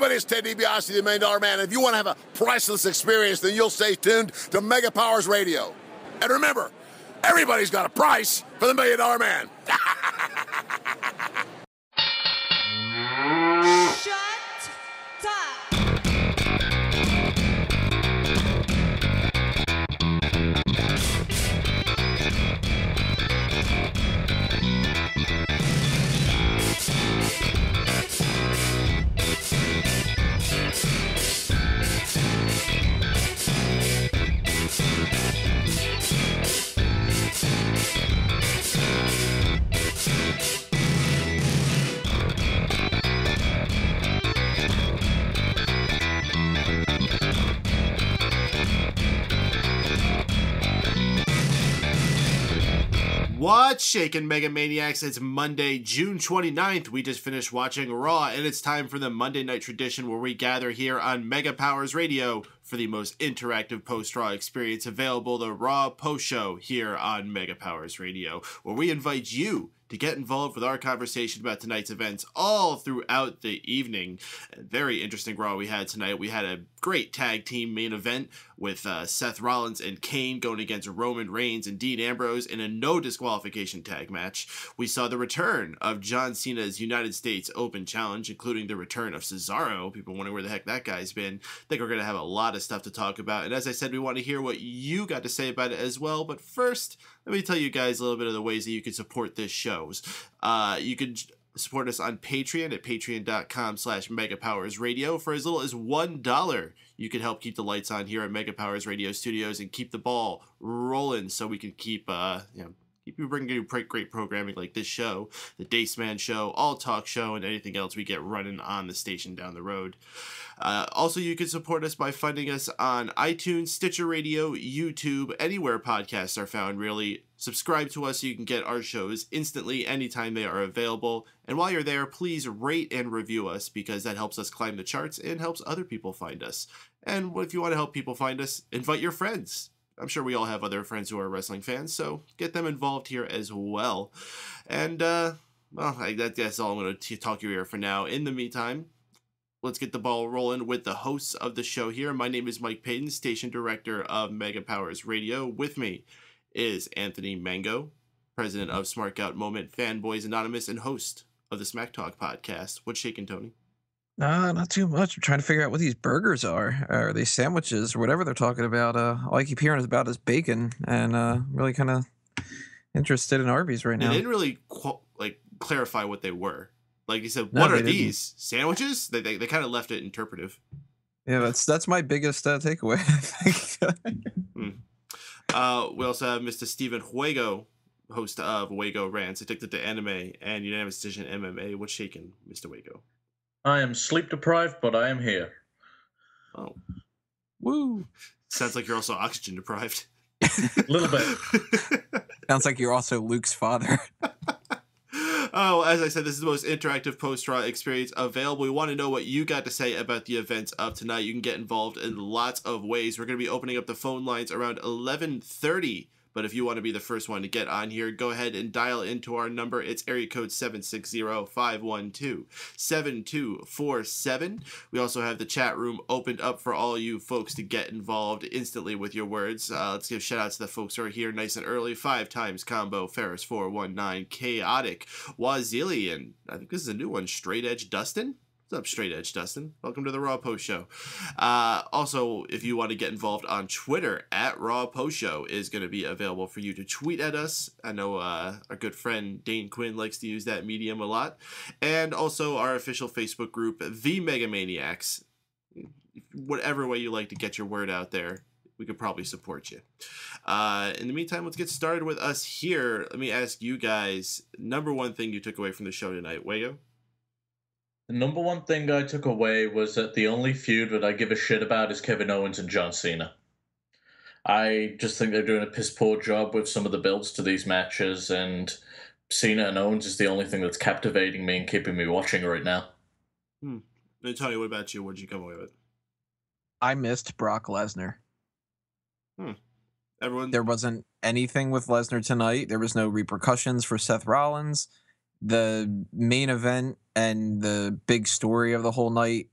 everybody, it's Ted DiBiase, the $1 Million Man. If you want to have a priceless experience, then you'll stay tuned to Mega Powers Radio. And remember, everybody's got a price for the $1 Million Man. Shut up. What's shaking, Mega Maniacs? It's Monday, June 29th. We just finished watching Raw, and it's time for the Monday Night Tradition where we gather here on Mega Powers Radio for the most interactive post-Raw experience available, the Raw Post Show here on Mega Powers Radio, where we invite you to get involved with our conversation about tonight's events all throughout the evening. A very interesting Raw we had tonight. We had a great tag team main event with Seth Rollins and Kane going against Roman Reigns and Dean Ambrose in a no disqualification tag match. We saw the return of John Cena's United States Open Challenge, including the return of Cesaro. People wondering where the heck that guy's been. I think we're going to have a lot of stuff to talk about. And as I said, we want to hear what you got to say about it as well. But first, let me tell you guys a little bit of the ways that you can support this show. You can support us on Patreon at patreon.com/megapowersradio. For as little as $1, you can help keep the lights on here at Mega Powers Radio Studios and keep the ball rolling so we can keep you bringing you great programming like this show, the Daceman Show, All Talk Show, and anything else we get running on the station down the road. Also, you can support us by funding us on iTunes, Stitcher Radio, YouTube, anywhere podcasts are found, really. Subscribe to us so you can get our shows instantly anytime they are available. And while you're there, please rate and review us because that helps us climb the charts and helps other people find us. And if you want to help people find us, invite your friends. I'm sure we all have other friends who are wrestling fans, so get them involved here as well. And, that's all I'm going to talk your ear for now. In the meantime, let's get the ball rolling with the hosts of the show here. My name is Mike Paden, Station Director of Mega Powers Radio. With me is Anthony Mango, President of Smart Out Moment, Fanboys Anonymous, and host of the Smack Talk podcast. What's shaking, Tony? Not too much. I'm trying to figure out what these burgers are, or these sandwiches, or whatever they're talking about. All I keep hearing about is bacon, and really kind of interested in Arby's right now. They didn't really clarify what they were. Like you said, what are these sandwiches? They kind of left it interpretive. Yeah, that's my biggest takeaway, I think. We also have Mr. Steven Wago, host of Wago Rants, addicted to anime and unanimous decision MMA. What's shaking, Mr. Wago? I am sleep deprived, but I am here. Oh. Woo. Sounds like you're also oxygen deprived. A little bit. Sounds like you're also Luke's father. Oh, as I said, this is the most interactive post-Raw experience available. We want to know what you got to say about the events of tonight. You can get involved in lots of ways. We're going to be opening up the phone lines around 11:30. But if you want to be the first one to get on here, go ahead and dial into our number. It's area code 760-512-7247. We also have the chat room opened up for all you folks to get involved instantly with your words. Let's give shout outs to the folks who are here nice and early. 5 times Combo, Ferris 419, Chaotic, Wazilian. I think this is a new one. Straight Edge Dustin. What's up, Straight Edge Dustin? Welcome to the Raw Post Show. Also, if you want to get involved on Twitter, at Raw Post Show is going to be available for you to tweet at us. I know our good friend Dane Quinn likes to use that medium a lot. And also our official Facebook group, The Mega Maniacs. Whatever way you like to get your word out there, we could probably support you. In the meantime, let's get started with us here. Let me ask you guys, number one thing you took away from the show tonight, Wago? The number one thing I took away was that the only feud that I give a shit about is Kevin Owens and John Cena. I just think they're doing a piss poor job with some of the builds to these matches, and Cena and Owens is the only thing that's captivating me and keeping me watching right now. And Tony, what about you? What did you come away with? I missed Brock Lesnar. There wasn't anything with Lesnar tonight. There was no repercussions for Seth Rollins. The main event and the big story of the whole night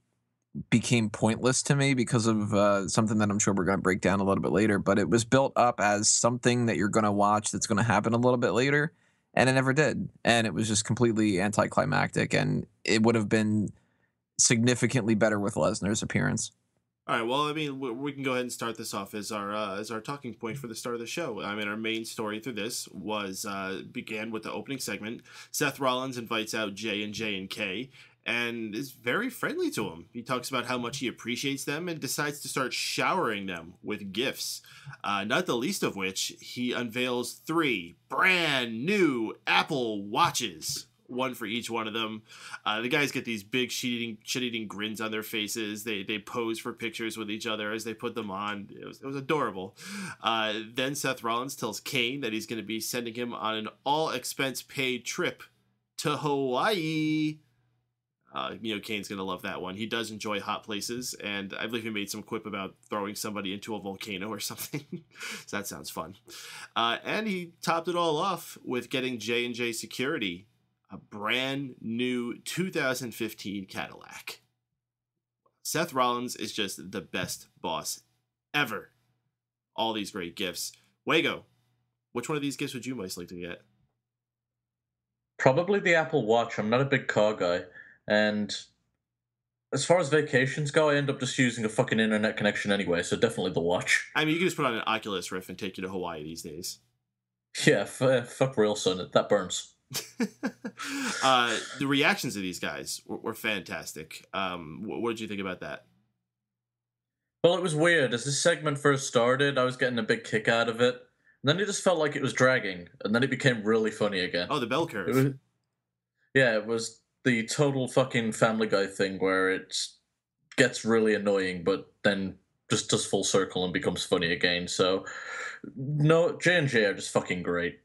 became pointless to me because of something that I'm sure we're going to break down a little bit later. But it was built up as something that you're going to watch that's going to happen a little bit later, and it never did. And it was just completely anticlimactic, and it would have been significantly better with Lesnar's appearance. All right, well, I mean, we can go ahead and start this off as our talking point for the start of the show. I mean, our main story through this was began with the opening segment. Seth Rollins invites out J&J and K and is very friendly to him. He talks about how much he appreciates them and decides to start showering them with gifts. Not the least of which, he unveils 3 brand new Apple Watches. One for each one of them. The guys get these big shit-eating grins on their faces. They pose for pictures with each other as they put them on. It was adorable. Then Seth Rollins tells Kane that he's going to be sending him on an all-expense-paid trip to Hawaii. Kane's going to love that one. He does enjoy hot places, and I believe he made some quip about throwing somebody into a volcano or something. So that sounds fun. And he topped it all off with getting J&J Security a brand new 2015 Cadillac. Seth Rollins is just the best boss ever. All these great gifts. Wago, which one of these gifts would you most like to get? Probably the Apple Watch. I'm not a big car guy. And as far as vacations go, I end up just using a fucking internet connection anyway, so definitely the watch. I mean, you can just put on an Oculus Rift and take you to Hawaii these days. Yeah, fuck real, son. That burns. The reactions of these guys were fantastic. What did you think about that? Well, it was weird. As this segment first started, I was getting a big kick out of it. And then it just felt like it was dragging. And then it became really funny again. Oh, the bell curve. It was the total fucking Family Guy thing where it gets really annoying, but then just does full circle and becomes funny again. So, no, J&J are just fucking great.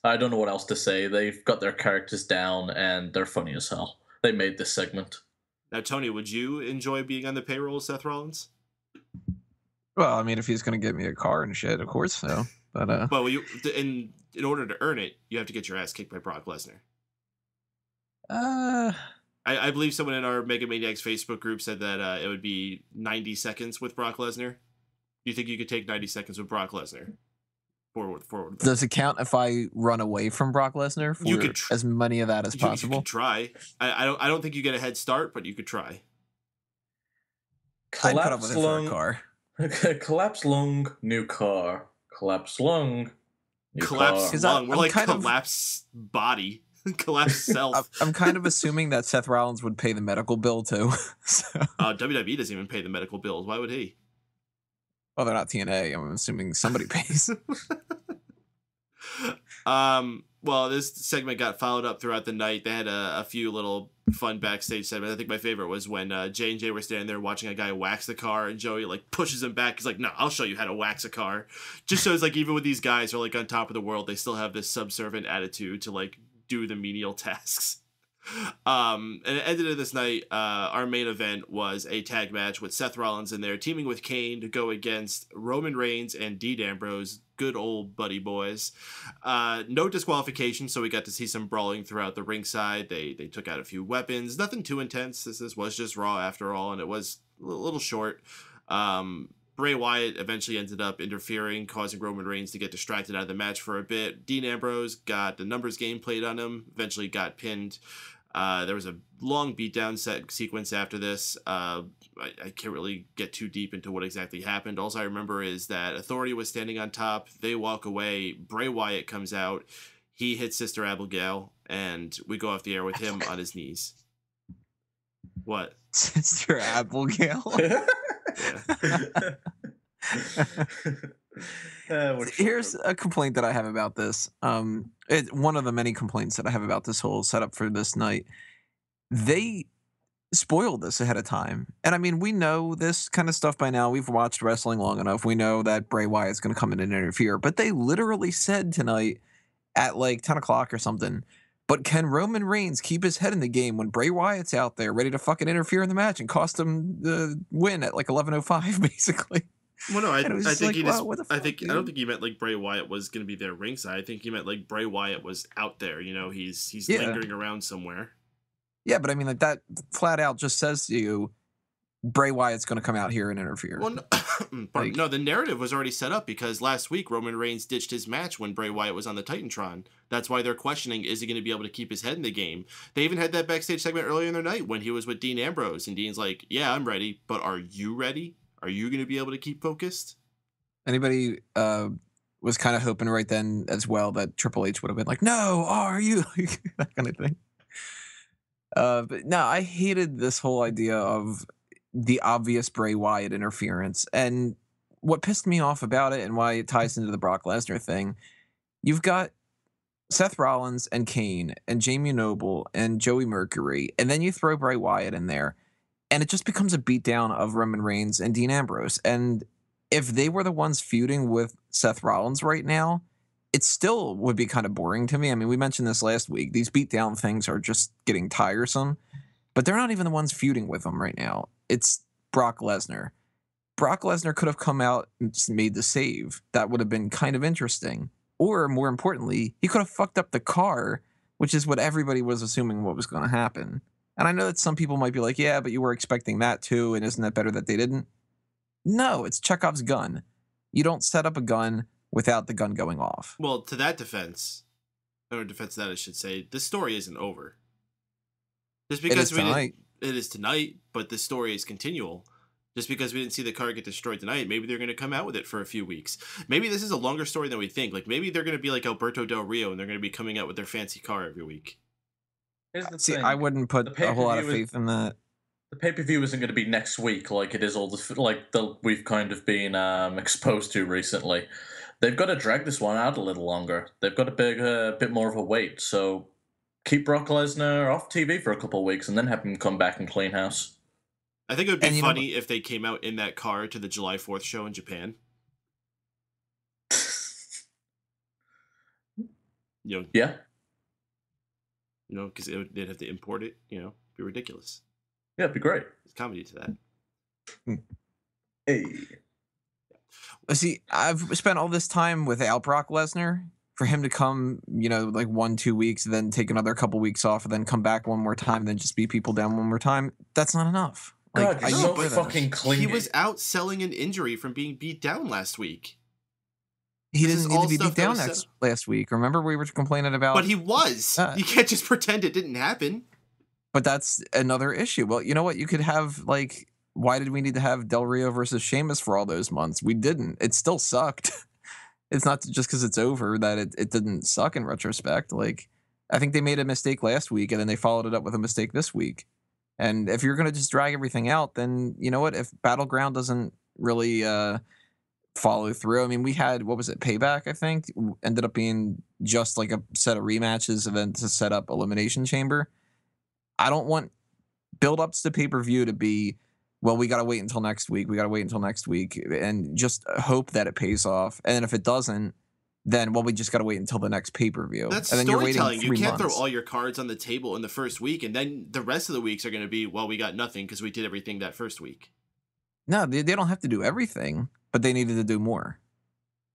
I don't know what else to say. They've got their characters down, and they're funny as hell. They made this segment. Now, Tony, would you enjoy being on the payroll of Seth Rollins? Well, I mean, if he's going to get me a car and shit, of course so. But well, in order to earn it, you have to get your ass kicked by Brock Lesnar. I believe someone in our Mega Maniacs Facebook group said that it would be 90 seconds with Brock Lesnar. Do you think you could take 90 seconds with Brock Lesnar? Forward. Does it count if I run away from Brock Lesnar for you could as many of that as possible? You could try. I don't think you get a head start, but you could try. I'd put up with it for a car. Collapse lung, new car. Collapse lung, new collapse car. lung. We're like collapse body. Collapse self. I'm kind of assuming that Seth Rollins would pay the medical bill too. So. WWE doesn't even pay the medical bills. Why would he? Well, they're not TNA. I'm assuming somebody pays. Well, this segment got followed up throughout the night. They had a few little fun backstage segments. I think my favorite was when J&J were standing there watching a guy wax the car, and Joey like pushes him back. He's like, "No, I'll show you how to wax a car." Just shows like even with these guys who are like on top of the world, they still have this subservient attitude to like do the menial tasks. And at the end of this night, our main event was a tag match with Seth Rollins in there teaming with Kane to go against Roman Reigns and Dean Ambrose, good old buddy boys. No disqualification, so we got to see some brawling throughout the ringside. They took out a few weapons, nothing too intense. This was just Raw after all, and it was a little short. Bray Wyatt eventually ended up interfering, causing Roman Reigns to get distracted out of the match for a bit. Dean Ambrose got the numbers game played on him, eventually got pinned. There was a long beatdown sequence after this. I can't really get too deep into what exactly happened. All I remember is that Authority was standing on top. They walk away. Bray Wyatt comes out. He hits Sister Abigail, and we go off the air with him on his knees. What? Sister Abigail? Here's a complaint that I have about this. It's one of the many complaints that I have about this whole setup for this night. They spoiled this ahead of time. And I mean, we know this kind of stuff by now. We've watched wrestling long enough. We know that Bray Wyatt's going to come in and interfere. But they literally said tonight at like 10 o'clock or something, but can Roman Reigns keep his head in the game when Bray Wyatt's out there ready to fucking interfere in the match and cost him the win at like 11:05, basically? Well, no, I think like, he just. what the fuck, I don't think he meant like Bray Wyatt was going to be there ringside. I think he meant like Bray Wyatt was out there. You know, he's lingering around somewhere. Yeah, but I mean, like that flat out just says to you, Bray Wyatt's going to come out here and interfere. Well, no, the narrative was already set up because last week Roman Reigns ditched his match when Bray Wyatt was on the Titantron. That's why they're questioning, is he going to be able to keep his head in the game? They even had that backstage segment earlier in the night when he was with Dean Ambrose, and Dean's like, yeah, I'm ready, but are you ready? Are you going to be able to keep focused? Anybody was kind of hoping right then as well that Triple H would have been like, no, are you? That kind of thing. But no, I hated this whole idea of the obvious Bray Wyatt interference. And what pissed me off about it and why it ties into the Brock Lesnar thing, you've got Seth Rollins and Kane and Jamie Noble and Joey Mercury, and then you throw Bray Wyatt in there, and it just becomes a beatdown of Roman Reigns and Dean Ambrose. And if they were the ones feuding with Seth Rollins right now, it still would be kind of boring to me. I mean, we mentioned this last week. These beatdown things are just getting tiresome, but they're not even the ones feuding with them right now. It's Brock Lesnar. Brock Lesnar could have come out and just made the save. That would have been kind of interesting. Or more importantly, he could have fucked up the car, which is what everybody was assuming what was going to happen. And I know that some people might be like, yeah, but you were expecting that too, and isn't that better that they didn't? No, it's Chekhov's gun. You don't set up a gun without the gun going off. Well, to that defense, or defense that I should say, this story isn't over. Just because it is tonight, but the story is continual. Just because we didn't see the car get destroyed tonight, maybe they're going to come out with it for a few weeks. Maybe this is a longer story than we think. Like, maybe they're going to be like Alberto Del Rio, and they're going to be coming out with their fancy car every week. Here's the See, thing. I wouldn't put a whole lot of faith in that. The pay-per-view isn't going to be next week like it is we've kind of been exposed to recently. They've got to drag this one out a little longer. They've got a bit more of a wait. So keep Brock Lesnar off TV for a couple of weeks and then have him come back and clean house. I think it would be funny if they came out in that car to the July 4th show in Japan. Yeah. Because they'd have to import it. It'd be ridiculous. Yeah, it'd be great. There's comedy to that. Hey. See, I've spent all this time without Brock Lesnar. For him to come, like 1-2 weeks, then take another couple weeks off, and then come back one more time, then just beat people down one more time. That's not enough. God, you're so fucking clingy. He was out selling an injury from being beat down last week. He didn't need to be beat down last week. Remember, we were complaining about. But he was. You can't just pretend it didn't happen. But that's another issue. Well, you know what? You could have why did we need to have Del Rio versus Sheamus for all those months? We didn't. It still sucked. It's not just because it's over that it didn't suck in retrospect. I think they made a mistake last week, and then they followed it up with a mistake this week. And if you're going to just drag everything out, then you know what? If Battleground doesn't really follow through, I mean, we had, what was it, Payback, I think, ended up being just like a set of rematches and then to set up Elimination Chamber. I don't want build-ups to pay-per-view to be, well, we got to wait until next week. We got to wait until next week and just hope that it pays off. And if it doesn't, then, well, we just got to wait until the next pay-per-view. That's and then storytelling. You're waiting 3 you can't months. throw all your cards on the table in the first week, and then the rest of the weeks are going to be, well, we got nothing because we did everything that first week. No, they don't have to do everything, but they needed to do more.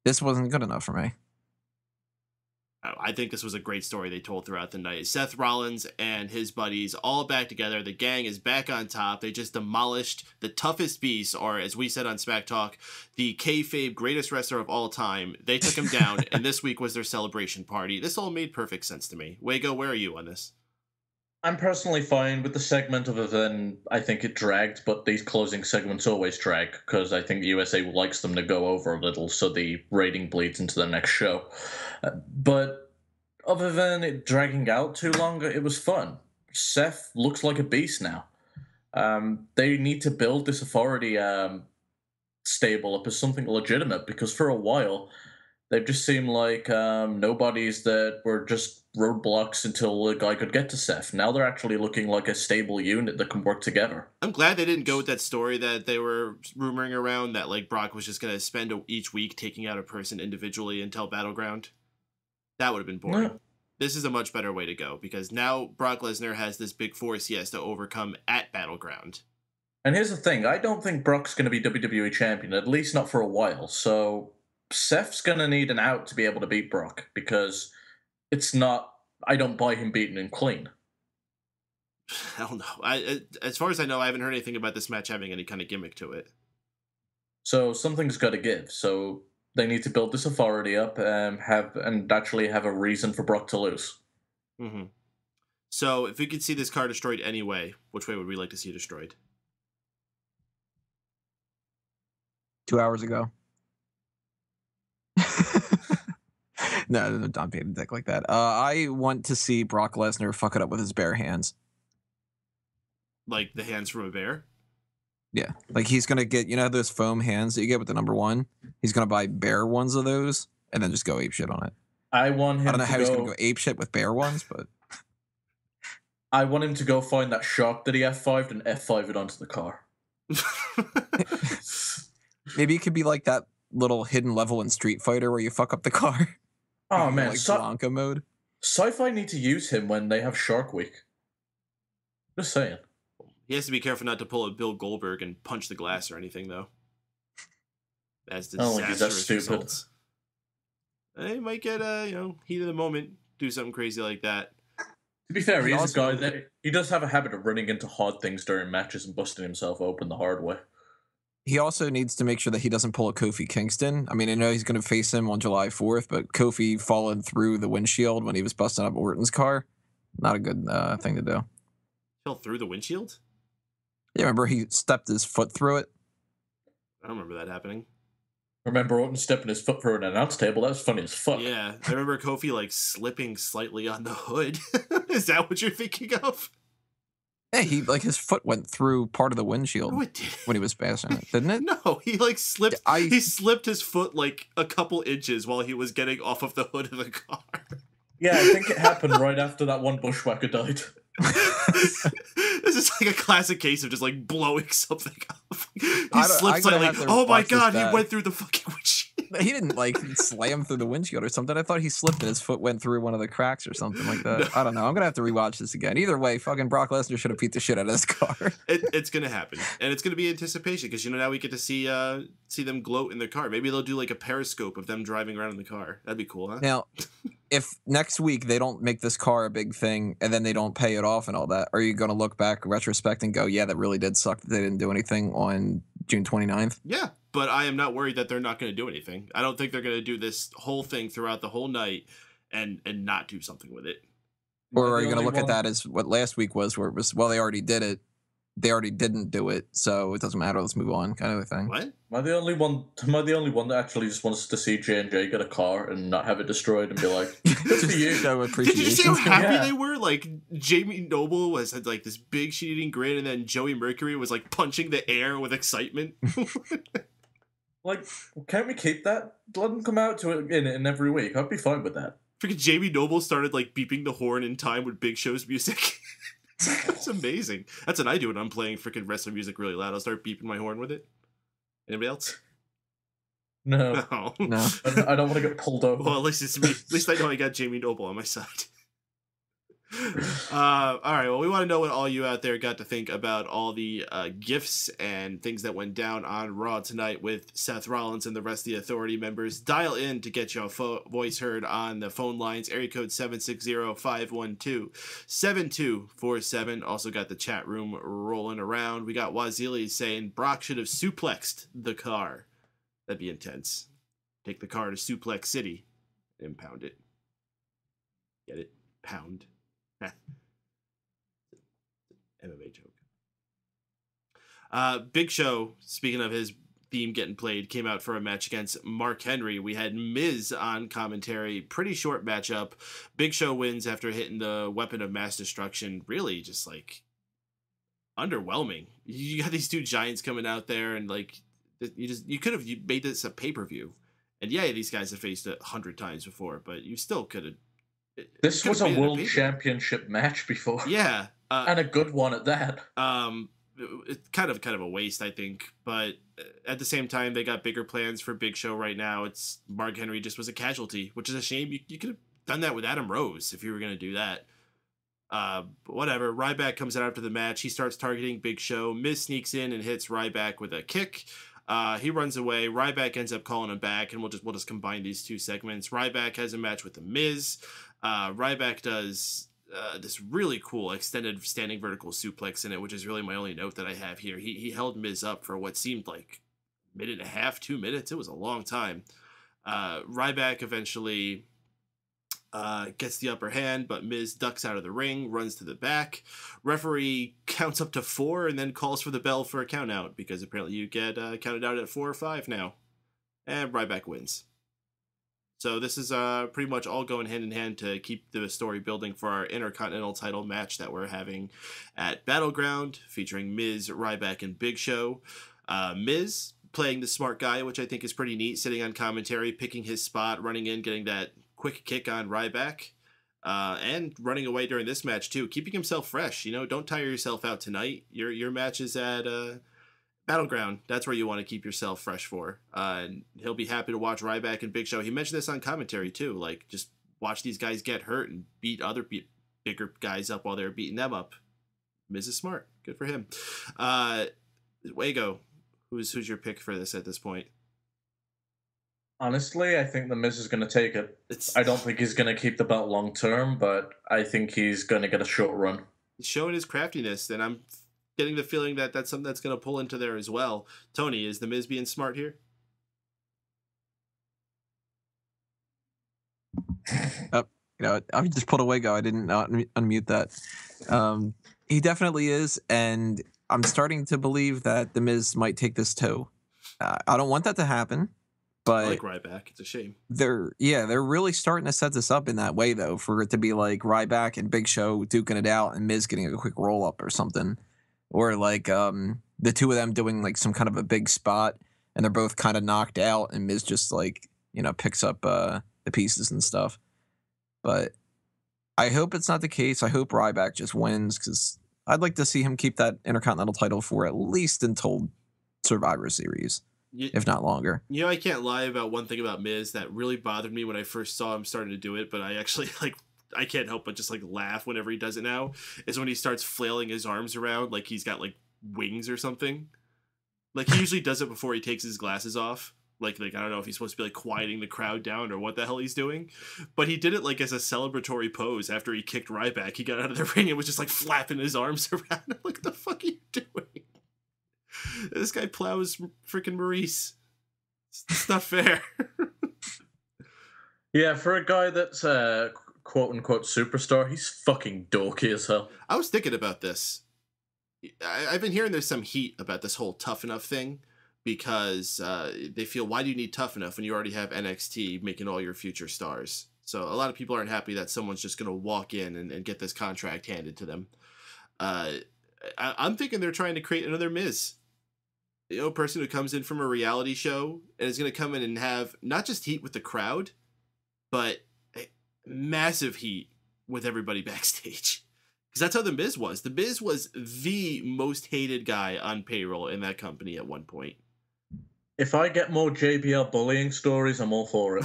This wasn't good enough for me. I think this was a great story they told throughout the night. Seth Rollins and his buddies all back together. The gang is back on top. They just demolished the toughest beast, or as we said on Smack Talk, the kayfabe greatest wrestler of all time. They took him down, and this week was their celebration party. This all made perfect sense to me. Wago, where are you on this? I'm personally fine with the segment, other than I think it dragged, but these closing segments always drag, because I think the USA likes them to go over a little, so the rating bleeds into the next show. But other than it dragging out too long, it was fun. Seth looks like a beast now. They need to build this authority stable up as something legitimate, because for a while, they've just seemed like nobodies that were just roadblocks until the guy could get to Seth. Now they're actually looking like a stable unit that can work together. I'm glad they didn't go with that story that they were rumoring around, that Brock was just going to spend each week taking out a person individually until Battleground. That would have been boring. No. This is a much better way to go, because now Brock Lesnar has this big force he has to overcome at Battleground. And here's the thing, I don't think Brock's going to be WWE champion, at least not for a while, so Seth's going to need an out to be able to beat Brock, because it's not, I don't buy him beating him clean. Hell no. As far as I know, I haven't heard anything about this match having any kind of gimmick to it. So something's got to give. So they need to build this authority up, and actually have a reason for Brock to lose. Mm-hmm. So if we could see this car destroyed anyway, which way would we like to see it destroyed? 2 hours ago. No, don't be a dick like that. I want to see Brock Lesnar fuck it up with his bare hands. Like the hands from a bear? Yeah. Like he's going to get, those foam hands that you get with the number one? He's going to buy bear ones of those and then just go ape shit on it. I don't know how he's going to go ape shit with bear ones, but... I want him to go find that shark that he F5'd and F5 it onto the car. Maybe it could be like that little hidden level in Street Fighter where you fuck up the car. Oh, man. Like Blanca mode. Sci-Fi need to use him when they have Shark Week. Just saying. He has to be careful not to pull a Bill Goldberg and punch the glass or anything, though. That's disastrous results. He might get, heat of the moment, do something crazy like that. To be fair, he's a guy that he does have a habit of running into hard things during matches and busting himself open the hard way. He also needs to make sure that he doesn't pull a Kofi Kingston. I mean, I know he's going to face him on July 4th, but Kofi falling through the windshield when he was busting up Orton's car, not a good thing to do. Fell through the windshield? Yeah, remember he stepped his foot through it? I don't remember that happening. Remember Orton stepping his foot through an announce table? That was funny as fuck. Yeah, I remember Kofi, slipping slightly on the hood. Is that what you're thinking of? Yeah, his foot went through part of the windshield when he was bashing it, didn't it? No, he slipped. He slipped his foot a couple inches while he was getting off of the hood of the car. Yeah, I think it happened right after that one bushwhacker died. This is like a classic case of just blowing something up. He slipped slightly. Oh my god, he went through the fucking windshield. He didn't slam through the windshield or something. I thought he slipped and his foot went through one of the cracks or something like that. No. I don't know. I'm gonna have to rewatch this again. Either way, fucking Brock Lesnar should have beat the shit out of this car. It's gonna happen, and it's gonna be anticipation because now we get to see them gloat in their car. Maybe they'll do a periscope of them driving around in the car. That'd be cool, huh? Now, if next week they don't make this car a big thing and then they don't pay it off and all that, are you gonna look back retrospect and go, yeah, that really did suck that they didn't do anything on June 29th? Yeah. But I am not worried that they're not going to do anything. I don't think they're going to do this whole thing throughout the whole night and not do something with it. Or are you going to look at that as what last week was, where it was, well, they already did it. They already didn't do it, so it doesn't matter. Let's move on, kind of a thing. What? Am I the only one that actually just wants to see J&J get a car and not have it destroyed and be like, good for you? Show Did you see how happy Yeah. they were? Jamie Noble had this big shit-eating grin, and then Joey Mercury was punching the air with excitement. Can't we keep that? Let them come out to it in every week. I'd be fine with that. Freaking Jamie Noble started beeping the horn in time with Big Show's music. It's amazing. That's what I do when I'm playing freaking wrestling music really loud. I'll start beeping my horn with it. Anybody else? No. No. I don't want to get pulled over. Well, at least it's me. At least I know I got Jamie Noble on my side. All right. Well, we want to know what all you out there got to think about all the gifts and things that went down on Raw tonight with Seth Rollins and the rest of the Authority members. Dial in to get your voice heard on the phone lines. Area code 760-512-7247. Also got the chat room rolling around. We got Wazili saying Brock should have suplexed the car. That'd be intense. Take the car to Suplex City and pound it. Get it? Pound. MMA joke. Big Show, speaking of his theme getting played, came out for a match against Mark Henry. We had Miz on commentary. Pretty short matchup. Big Show wins after hitting the weapon of mass destruction. Really just underwhelming. You got these two giants coming out there and you could have made this a pay-per-view. And yeah, these guys have faced 100 times before, but you still could have. This was a world championship match before. Yeah. And a good one at that. It's kind of a waste, I think. But at the same time, they got bigger plans for Big Show right now. It's Mark Henry just was a casualty, which is a shame. You could have done that with Adam Rose if you were going to do that. Whatever. Ryback comes out after the match. He starts targeting Big Show. Miz sneaks in and hits Ryback with a kick. He runs away. Ryback ends up calling him back, and we'll just combine these two segments. Ryback has a match with the Miz. Ryback does this really cool extended standing vertical suplex in it, which is really my only note that I have here. He held Miz up for what seemed like a minute and a half, 2 minutes. It was a long time. Ryback eventually gets the upper hand, but Miz ducks out of the ring, runs to the back. Referee counts up to 4 and then calls for the bell for a count out, because apparently you get counted out at 4 or 5 now. And Ryback wins. So this is pretty much all going hand in hand to keep the story building for our Intercontinental title match that we're having at Battleground, featuring Miz, Ryback, and Big Show. Miz playing the smart guy, which I think is pretty neat, sitting on commentary, picking his spot, running in, getting that quick kick on Ryback, and running away during this match too, keeping himself fresh. You know, don't tire yourself out tonight. Your match is at Battleground. That's where you want to keep yourself fresh for. And he'll be happy to watch Ryback and Big Show. He mentioned this on commentary too. Like, just watch these guys get hurt and beat other bigger guys up while they're beating them up. Miz is smart. Good for him. Wago, who's your pick for this at this point? Honestly, I think the Miz is going to take it. I don't think he's going to keep the belt long term, but I think he's going to get a short run. He's showing his craftiness, and I'm getting the feeling that that's something that's going to pull into there as well. Tony, is the Miz being smart here? I just pulled a Wago. I didn't unmute that. He definitely is, and I'm starting to believe that the Miz might take this too. I don't want that to happen, but I like Ryback. It's a shame. They're really starting to set this up in that way, though, for it to be like Ryback and Big Show duking it out and Miz getting a quick roll up or something. Or like the two of them doing like some kind of a big spot and they're both kind of knocked out and Miz just like, picks up the pieces and stuff. But I hope it's not the case. I hope Ryback just wins, because I'd like to see him keep that Intercontinental title for at least until Survivor Series, if not longer. I can't lie about one thing about Miz that really bothered me when I first saw him starting to do it, but I actually I can't help but just laugh whenever he does it now, is when he starts flailing his arms around like he's got wings or something. Like, he usually does it before he takes his glasses off. Like I don't know if he's supposed to be quieting the crowd down or what the hell he's doing, but he did it as a celebratory pose after he kicked Ryback. He got out of the ring and was just flapping his arms around. I'm like, what the fuck are you doing? This guy plows freaking Maurice. It's not fair. Yeah, for a guy that's quote-unquote superstar, he's fucking dorky as hell. I was thinking about this. I've been hearing there's some heat about this whole tough enough thing, because they feel, why do you need tough enough when you already have NXT making all your future stars? So a lot of people aren't happy that someone's just going to walk in and get this contract handed to them. I'm thinking they're trying to create another Miz. A person who comes in from a reality show and is going to come in and have not just heat with the crowd, but massive heat with everybody backstage, because that's how the Miz was. The Miz was the most hated guy on payroll in that company at one point. If I get more JBL bullying stories, I'm all for it.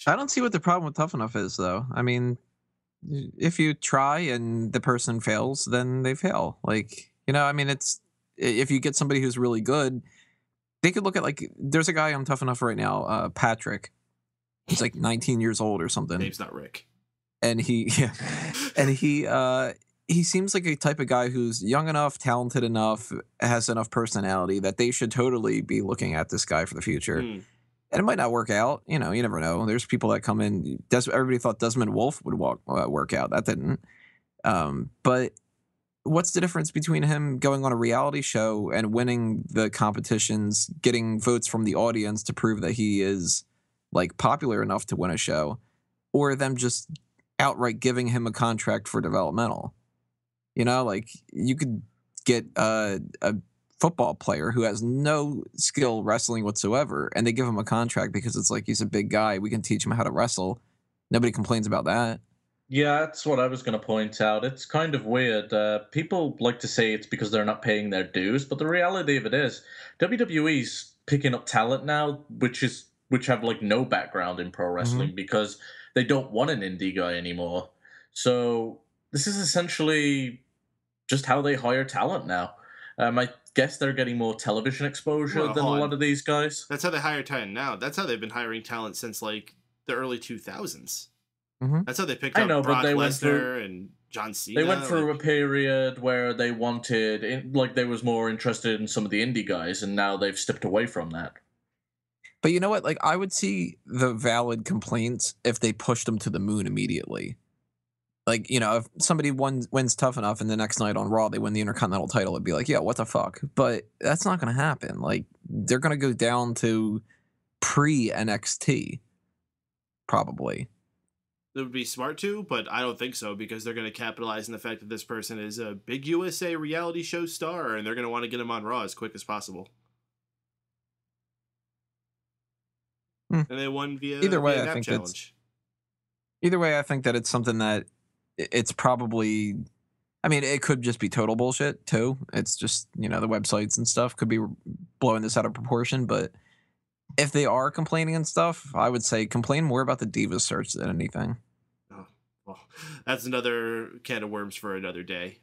I don't see what the problem with Tough Enough is, though. I mean, if you try and the person fails, then they fail. It's, if you get somebody who's really good, they could look at there's a guy on Tough Enough right now, Patrick. He's 19 years old or something. Name's not Rick. And he seems like a type of guy who's young enough, talented enough, has enough personality that they should totally be looking at this guy for the future. And it might not work out. You never know. There's people that come in. Everybody thought Desmond Wolfe would work out. That didn't. But what's the difference between him going on a reality show and winning the competitions, getting votes from the audience to prove that he is popular enough to win a show, or them just outright giving him a contract for developmental? You could get a football player who has no skill wrestling whatsoever, and they give him a contract because it's he's a big guy. We can teach him how to wrestle. Nobody complains about that. Yeah, that's what I was going to point out. It's kind of weird. People like to say it's because they're not paying their dues, but the reality of it is WWE's picking up talent now, which have no background in pro wrestling, because they don't want an indie guy anymore. So this is essentially just how they hire talent now. I guess they're getting more television exposure than a lot of these guys. That's how they hire talent now. That's how they've been hiring talent since the early 2000s. That's how they picked I up know, but Brock they went through- Lesnar and John Cena. They went through a period where they wanted, they was more interested in some of the indie guys, and now they've stepped away from that. But you know what? Like, I would see the valid complaints if they pushed them to the moon immediately. Like, you know, if somebody wins tough enough and the next night on Raw they win the Intercontinental title, it'd be like, yeah, what the fuck? But that's not going to happen. Like, they're going to go down to pre-NXT, probably. It would be smart to, but I don't think so, because they're going to capitalize on the fact that this person is a big USA reality show star, and they're going to want to get him on Raw as quick as possible. And they won via Either way, via I Nap think Challenge. Either way, I think that it's something that it's probably, I mean, it could just be total bullshit too. It's just, you know, the websites and stuff could be blowing this out of proportion. But if they are complaining and stuff, I would say complain more about the Divas search than anything. Oh, well, that's another can of worms for another day.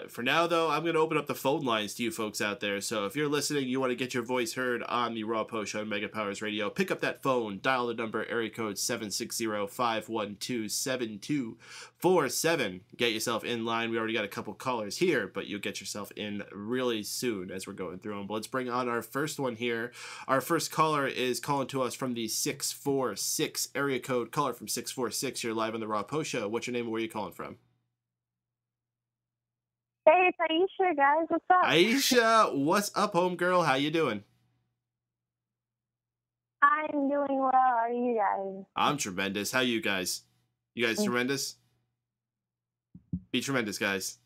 For now, though, I'm going to open up the phone lines to you folks out there. So if you're listening, you want to get your voice heard on the Raw Post Show on Mega Powers Radio, pick up that phone, dial the number, area code 760-512-7247. Get yourself in line. We already got a couple callers here, but you'll get yourself in really soon as we're going through them. But let's bring on our first one here. Our first caller is calling to us from the 646 area code. Caller from 646. You're live on the Raw Post Show. What's your name and where are you calling from? Hey, it's Aisha, guys. What's up? Aisha, what's up, homegirl? How you doing? I'm doing well. How are you guys? I'm tremendous. How you guys? You guys tremendous? Be tremendous, guys.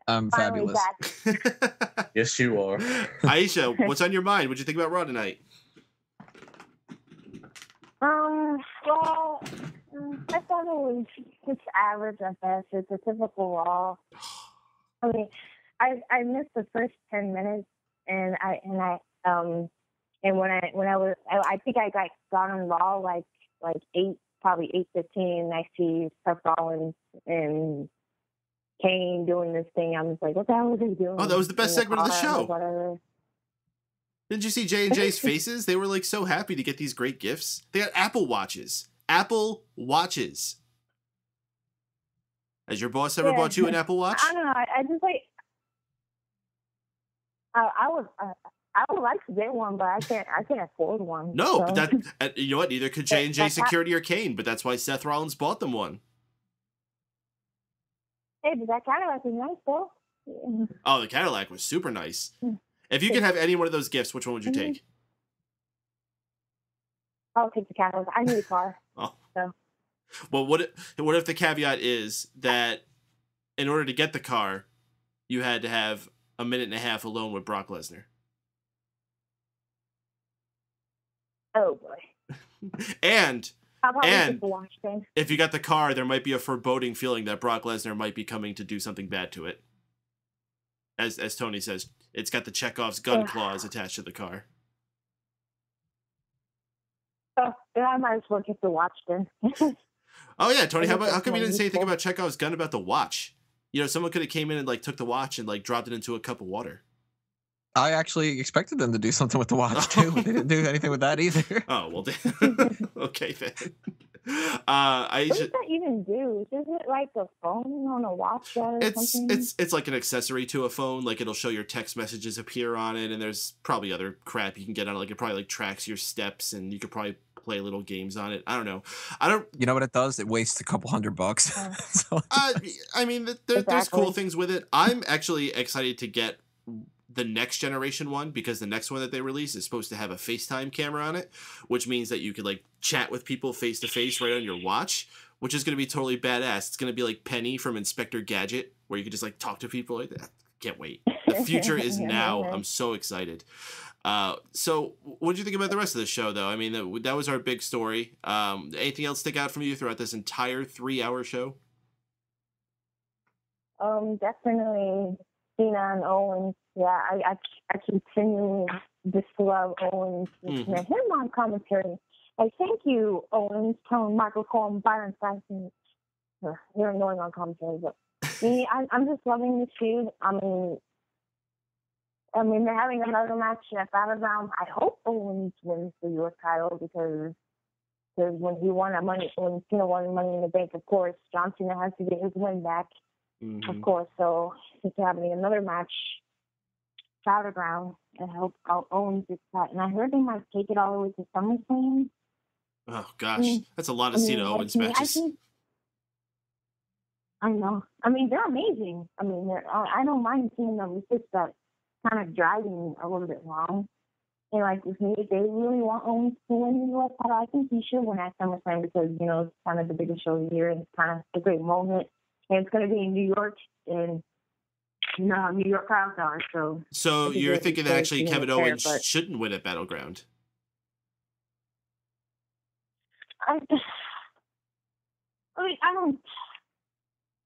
I'm Finally fabulous. back. Yes, you are. Aisha, what's on your mind? What'd you think about Raw tonight? Well, I thought it was just average at best. It's a typical Raw. I mean, I missed the first 10 minutes, and I think I got on Raw like 8:15. I see Seth Rollins and Kane doing this thing. I was like, what the hell are they doing? Oh, that was the best segment of the show. Whatever. Didn't you see J&J's faces? They were like so happy to get these great gifts. They got Apple Watches. Apple Watches. Has your boss ever bought you an Apple Watch? I don't know. I just like. I would like to get one, but I can't afford one. No, so. but that you know what? Neither could J&J Security or Kane, but that's why Seth Rollins bought them one. Hey, but that Cadillac is nice though. Oh, the Cadillac was super nice. If you could have any one of those gifts, which one would you take? I'll take the Cadillac. I need a car. Oh. So. Well, what if the caveat is that in order to get the car, you had to have a minute and a half alone with Brock Lesnar? Oh boy. And I'll probably take the watch thing. if you got the car, there might be a foreboding feeling that Brock Lesnar might be coming to do something bad to it. As Tony says, it's got the Chekhov's gun claws attached to the car. Oh, then I might as well get the watch then. Oh yeah, Tony, how come you didn't say anything about Chekhov's gun about the watch? You know, someone could have came in and like took the watch and like dropped it into a cup of water. I actually expected them to do something with the watch too. They didn't do anything with that either. Oh well, okay then. What does that even do? Is it like a phone on a watch or something? It's like an accessory to a phone. Like it'll show your text messages appear on it, and there's probably other crap you can get on it. Like it probably like tracks your steps, and you could probably play little games on it. I don't know. You know what it does? It wastes a couple $100. So. I mean, there's cool things with it. I'm actually excited to get the next generation one, because the next one that they release is supposed to have a FaceTime camera on it, which means that you could like chat with people face to face right on your watch, which is going to be totally badass. It's going to be like Penny from Inspector Gadget, where you could just like talk to people like that. Can't wait. The future is now. I'm so excited. So what did you think about the rest of the show, though? I mean, that was our big story. Anything else stick out from you throughout this entire 3-hour show? Definitely Cena and Owens. Yeah, I continue to love Owens. Mm-hmm. Him on commentary. Like, thank you, Owens, telling Michael Cole and Byron Saxton. You're annoying on commentary, but me, I'm just loving this feud. I mean, they're having another match at Battleground. I hope Owens wins the U.S. title, because Because when Cena won Money in the Bank, of course, John Cena has to get his win back, of course. So he's having another match, Battleground, and help out Owens with that. And I heard they might take it all the way to SummerSlam. Oh gosh, that's a lot of Cena Owens matches. I know. I mean, they're amazing. I mean, I don't mind seeing them. It's just that kind of driving a little bit long. And like, if they really want Owens to win the US title, I think he should win at SummerSlam because, you know, it's kind of the biggest show of the year and it's kind of a great moment. And it's going to be in New York, and you know how New York crowds are. So you're thinking that actually Kevin Owens shouldn't win at Battleground? I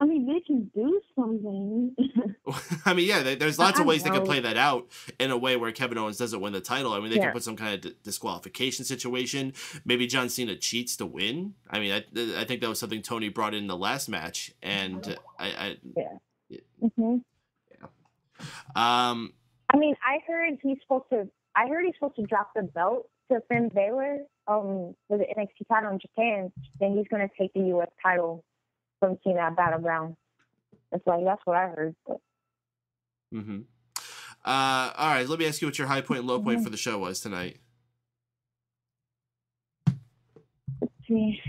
mean, they can do something. I mean, yeah, there's lots of ways they can play that out in a way where Kevin Owens doesn't win the title. I mean, they can put some kind of disqualification situation. Maybe John Cena cheats to win. I mean, I think that was something Tony brought in the last match, and I mean, I heard he's supposed to drop the belt to Finn Balor for the NXT title in Japan. Then he's going to take the US title from Cena at Battleground. That's what I heard. But. All right, let me ask you what your high point and low point for the show was tonight. Let's see.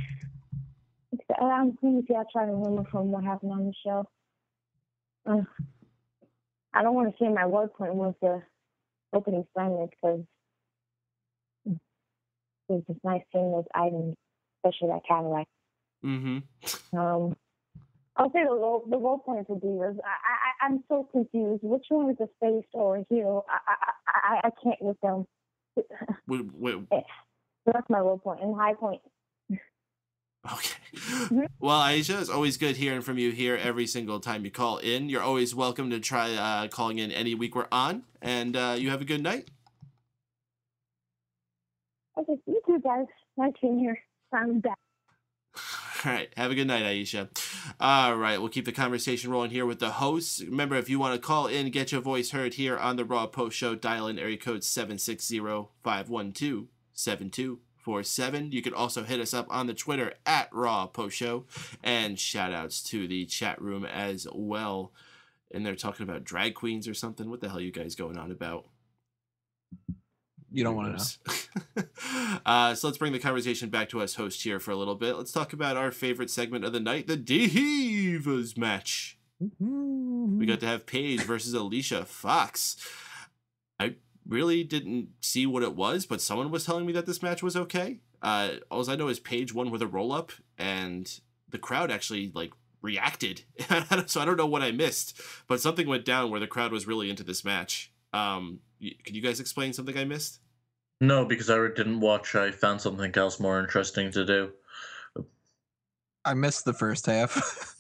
I'm trying to remember from what happened on the show. I don't want to say my low point was the opening segment because it was just nice seeing those items, especially that Cadillac. I'll say the low point would be I'm so confused. Which one is a face or a heel? I can't with them. Wait. So that's my low point. And high point. Okay. Well, Aisha, it's always good hearing from you here every single time you call in. You're always welcome to try calling in any week we're on. And you have a good night. Okay, you too, guys. Nice being here. I'm back. All right. Have a good night, Aisha. All right. We'll keep the conversation rolling here with the hosts. Remember, if you want to call in, get your voice heard here on the Raw Post Show, dial in area code 760-512-7247. You can also hit us up on the Twitter at Raw Post Show. And shout outs to the chat room as well. And they're talking about drag queens or something. What the hell are you guys going on about? You don't want to know. So let's bring the conversation back to us host here for a little bit. Let's talk about our favorite segment of the night, the Divas match. We got to have Paige versus Alicia Fox. I really didn't see what it was, but someone was telling me that this match was okay. All I know is Paige won with a roll-up, and the crowd actually reacted. So I don't know what I missed, but something went down where the crowd was really into this match. Can you guys explain something I missed? No, because I didn't watch. I found something else more interesting to do. I missed the first half.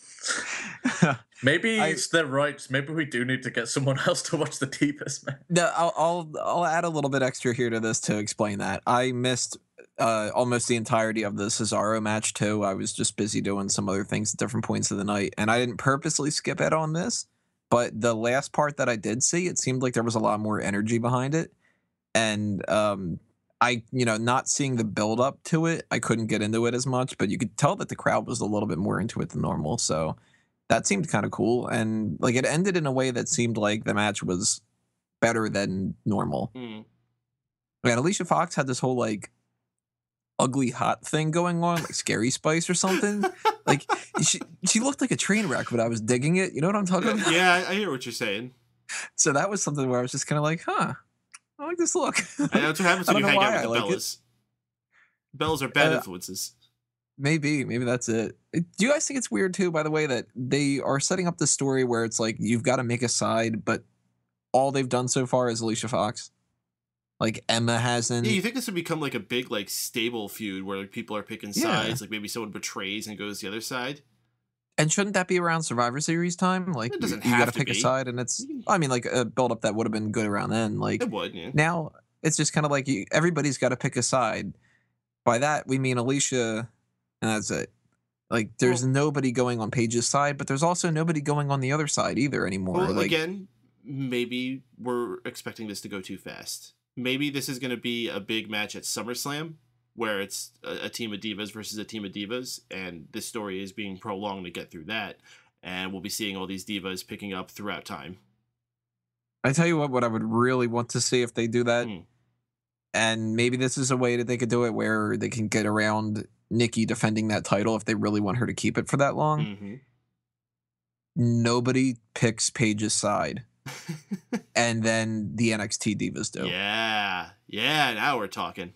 Maybe it's their rights. Maybe we do need to get someone else to watch the Divas match. No, I'll add a little bit extra here to this to explain that. I missed almost the entirety of the Cesaro match too. I was just busy doing some other things at different points of the night, and I didn't purposely skip it on this. But the last part that I did see, it seemed like there was a lot more energy behind it. And not seeing the build up to it, I couldn't get into it as much, but you could tell that the crowd was a little bit more into it than normal. So that seemed kind of cool. And it ended in a way that seemed like the match was better than normal. And Alicia Fox had this whole ugly hot thing going on, like Scary Spice or something. She looked like a train wreck, but I was digging it. You know what I'm talking about? Yeah, I hear what you're saying. So that was something where I was just kind of like, huh, I like this look. That's what happens when you hang out with the Bellas. Bellas are bad influences. Maybe that's it. Do you guys think it's weird too, by the way, that they are setting up this story where it's like you've got to make a side, but all they've done so far is Alicia Fox? Emma hasn't. Yeah, you think this would become a big stable feud where people are picking sides, maybe someone betrays and goes the other side? And shouldn't that be around Survivor Series time? It doesn't you have got to pick a side, and it's. I mean, a build up that would have been good around then. It would. Yeah. Now it's just kind of everybody's got to pick a side. By that we mean Alicia, and that's it. There's nobody going on Paige's side, but there's also nobody going on the other side either anymore. Well, again, maybe we're expecting this to go too fast. Maybe this is going to be a big match at SummerSlam, where it's a team of divas versus a team of divas, and this story is being prolonged to get through that, and we'll be seeing all these divas picking up throughout time. I tell you what I would really want to see if they do that, and maybe this is a way that they could do it where they can get around Nikki defending that title if they really want her to keep it for that long. Nobody picks Paige's side. And then the NXT divas do. Yeah, now we're talking.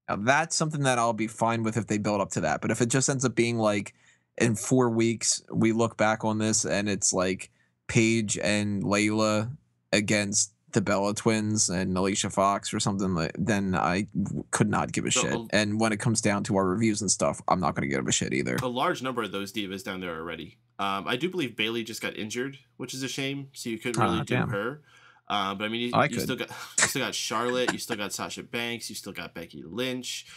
Now that's something that I'll be fine with if they build up to that. But if it just ends up being like in 4 weeks, we look back on this and it's like Paige and Layla against the Bella Twins and Alicia Fox or something, then I could not give a shit. And when it comes down to our reviews and stuff, I'm not going to give a shit either. A large number of those divas down there already. I do believe Bayley just got injured, which is a shame. So you couldn't really do her. But I mean, you still got Charlotte. You still got Sasha Banks. You still got Becky Lynch.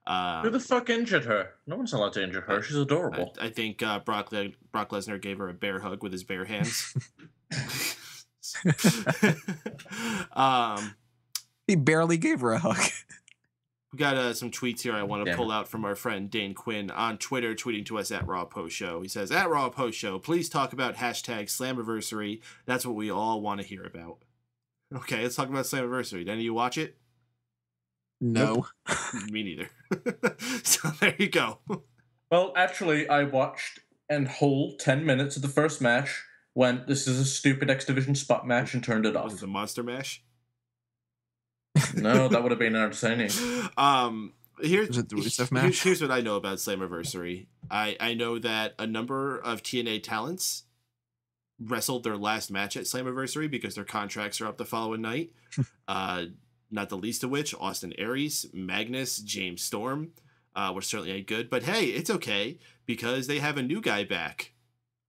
Who the fuck injured her? No one's allowed to injure her. She's adorable. I think Brock Lesnar gave her a bear hug with his bare hands. He barely gave her a hug. We got some tweets here I want to pull out from our friend Dane Quinn on Twitter, tweeting to us at Raw Post Show. He says, at Raw Post Show, please talk about hashtag Slammiversary. That's what we all want to hear about. Okay, let's talk about Slammiversary. Did any of you watch it? No. Me neither. So there you go. Well, actually, I watched a whole 10 minutes of the first match, went, this is a stupid X Division spot match, and turned it off. Was it a monster mash? No, that would have been entertaining. Here's what I know about Slammiversary. I know that a number of TNA talents wrestled their last match at Slammiversary because their contracts are up the following night. Not the least of which, Austin Aries, Magnus, James Storm were certainly ain't good. But hey, it's okay because they have a new guy back.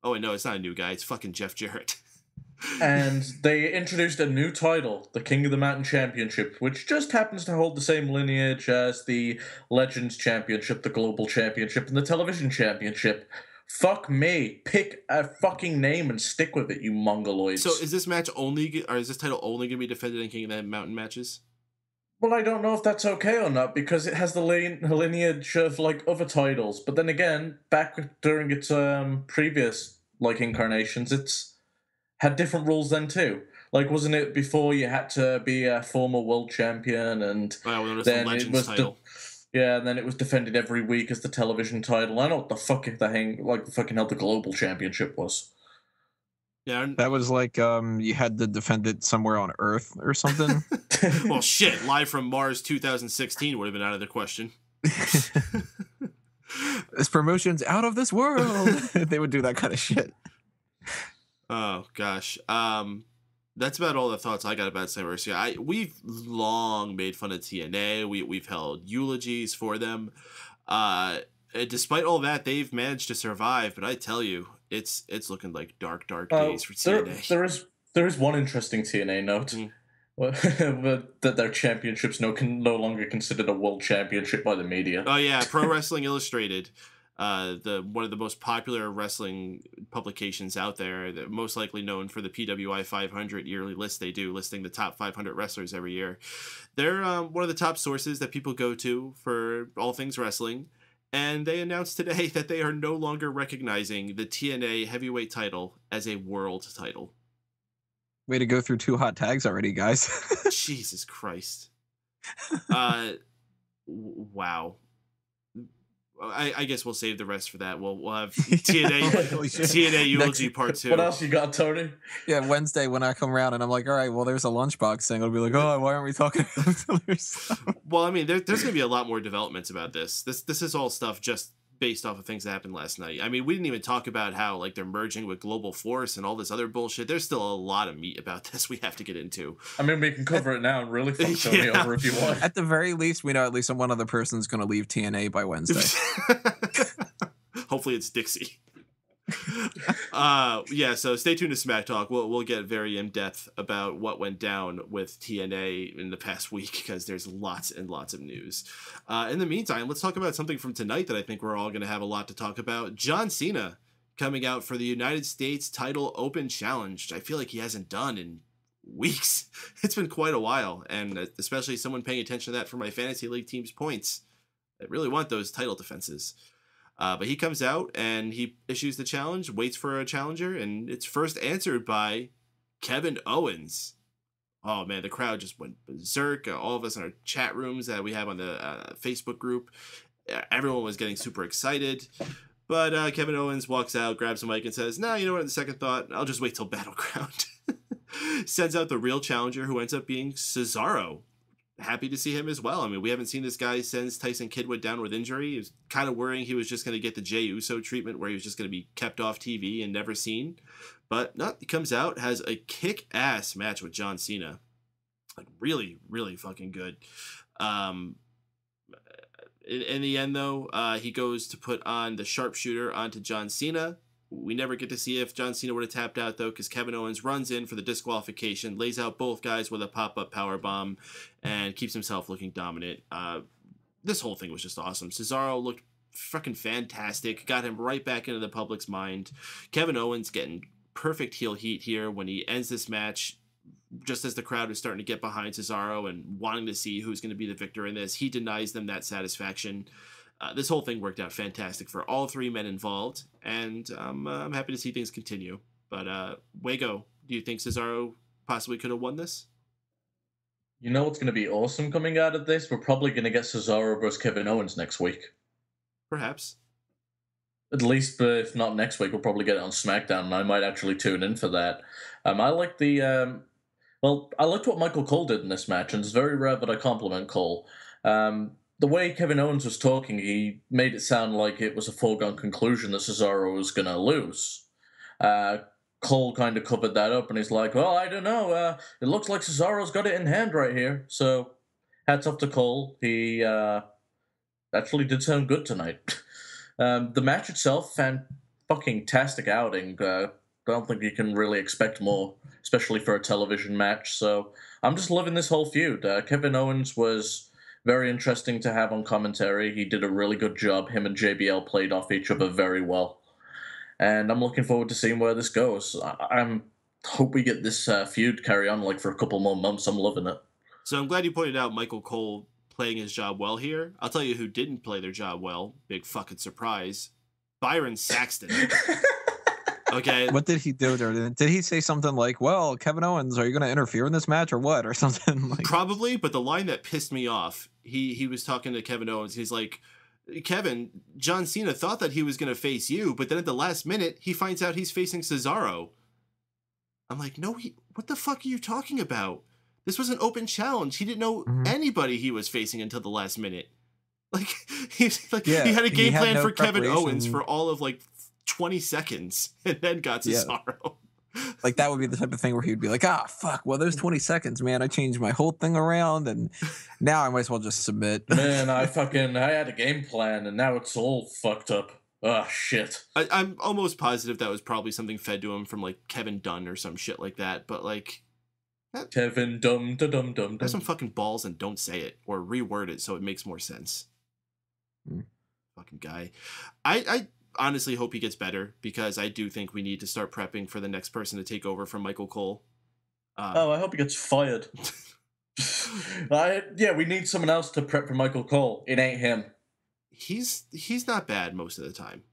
Oh, and no, it's not a new guy. It's fucking Jeff Jarrett. And they introduced a new title, the King of the Mountain Championship, which just happens to hold the same lineage as the Legends Championship, the Global Championship, and the Television Championship. Fuck me. Pick a fucking name and stick with it, you mongoloids. So is this title only going to be defended in King of the Mountain matches? Well, I don't know if that's okay or not, because it has the lineage of, like, other titles. But then again, back during its previous, like, incarnations, it's had different rules then too. Like, wasn't it before you had to be a former world champion, and then it was and then it was defended every week as the television title. I know what the fuck the fucking hell the global championship was. Yeah, that was like you had to defend it somewhere on Earth or something. Well, shit, Live from Mars 2016 would have been out of the question. This promotion's out of this world. They would do that kind of shit. Oh gosh, that's about all the thoughts I got about Slammiversary. We've long made fun of TNA. We've held eulogies for them. Despite all that, they've managed to survive. But I tell you, it's looking like dark days for TNA. There is one interesting TNA note. That their championship's no longer considered a world championship by the media. Oh yeah, Pro Wrestling Illustrated. One of the most popular wrestling publications out there, most likely known for the PWI 500 yearly list they do, listing the top 500 wrestlers every year. They're one of the top sources that people go to for all things wrestling, and they announced today that they are no longer recognizing the TNA heavyweight title as a world title. Way to go through 2 hot tags already, guys. Jesus Christ. Wow. I guess we'll save the rest for that. We'll have TNA eulogy part 2. What else you got, Tony? Yeah, Wednesday when I come around and I'm like, all right, well, there's a lunchbox thing. I'll be like, oh, why aren't we talking about other stuff? Well, I mean, there's going to be a lot more developments about this. This is all stuff just based off of things that happened last night. I mean, we didn't even talk about how like they're merging with Global Force and all this other bullshit. There's still a lot of meat about this we have to get into. I mean, we can cover it now and really fuck Tony over if you want. At the very least, we know at least one other person's going to leave TNA by Wednesday. Hopefully it's Dixie. So stay tuned to Smack Talk. We'll get very in depth about what went down with TNA in the past week because there's lots and lots of news. In the meantime, let's talk about something from tonight that I think we're all going to have a lot to talk about. John Cena coming out for the United States Title Open Challenge. I feel like he hasn't done in weeks. It's been quite a while, and especially someone paying attention to that for my fantasy league team's points. that really want those title defenses. But he comes out and he issues the challenge, waits for a challenger, and it's first answered by Kevin Owens. Oh, man, the crowd just went berserk. All of us in our chat rooms that we have on the Facebook group, everyone was getting super excited. But Kevin Owens walks out, grabs the mic, and says, "Nah, you know what, on the second thought, I'll just wait till Battleground." Sends out the real challenger, who ends up being Cesaro. Happy to see him as well. I mean, we haven't seen this guy since Tyson Kidd went down with injury. It was kind of worrying he was just going to get the Jey Uso treatment, where he was just going to be kept off TV and never seen. But no, he comes out, has a kick-ass match with John Cena. Like, really, really fucking good. In the end, though, he goes to put on the sharpshooter onto John Cena. We never get to see if John Cena would have tapped out, though, because Kevin Owens runs in for the disqualification, lays out both guys with a pop-up powerbomb, and keeps himself looking dominant. This whole thing was just awesome. Cesaro looked fucking fantastic, got him right back into the public's mind. Kevin Owens getting perfect heel heat here when he ends this match, just as the crowd is starting to get behind Cesaro and wanting to see who's going to be the victor in this. He denies them that satisfaction. This whole thing worked out fantastic for all three men involved, and I'm happy to see things continue. But Wago, do you think Cesaro possibly could have won this? You know what's going to be awesome coming out of this? We're probably going to get Cesaro versus Kevin Owens next week. Perhaps. At least, if not next week, we'll probably get it on SmackDown, and I might actually tune in for that. I like the... Well, I liked what Michael Cole did in this match, and it's very rare that I compliment Cole. The way Kevin Owens was talking, he made it sound like it was a foregone conclusion that Cesaro was going to lose. Cole kind of covered that up, and he's like, well, I don't know. It looks like Cesaro's got it in hand right here. So, hats off to Cole. He actually did sound good tonight. The match itself, fucking-tastic outing. I don't think you can really expect more, especially for a television match. So I'm just loving this whole feud. Kevin Owens was very interesting to have on commentary. He did a really good job. Him and JBL played off each other very well. And I'm looking forward to seeing where this goes. I hope we get this feud carry on like for a couple more months. I'm loving it. So I'm glad you pointed out Michael Cole playing his job well here. I'll tell you who didn't play their job well. Big fucking surprise. Byron Saxton. Okay. What did he do there? Did he say something like, well, Kevin Owens, are you going to interfere in this match or what? Or something like... Probably, but the line that pissed me off, he was talking to Kevin Owens. He's like, Kevin, John Cena thought that he was going to face you, but then at the last minute, he finds out he's facing Cesaro. I'm like, no, what the fuck are you talking about? This was an open challenge. He didn't know anybody he was facing until the last minute. Like, he had a game plan for Kevin Owens for all of, 20 seconds and then got Cesaro. Yeah. Like, that would be the type of thing where he'd be like, fuck, well, there's 20 seconds, man. I changed my whole thing around and now I might as well just submit. Man, I had a game plan and now it's all fucked up. Oh, shit. I'm almost positive that was probably something fed to him from, Kevin Dunn or some shit like that, but, Kevin Dum. Have some fucking balls and don't say it or reword it so it makes more sense. Fucking guy. I honestly hope he gets better because I do think we need to start prepping for the next person to take over from Michael Cole. I hope he gets fired. We need someone else to prep for Michael Cole. It ain't him. He's not bad most of the time,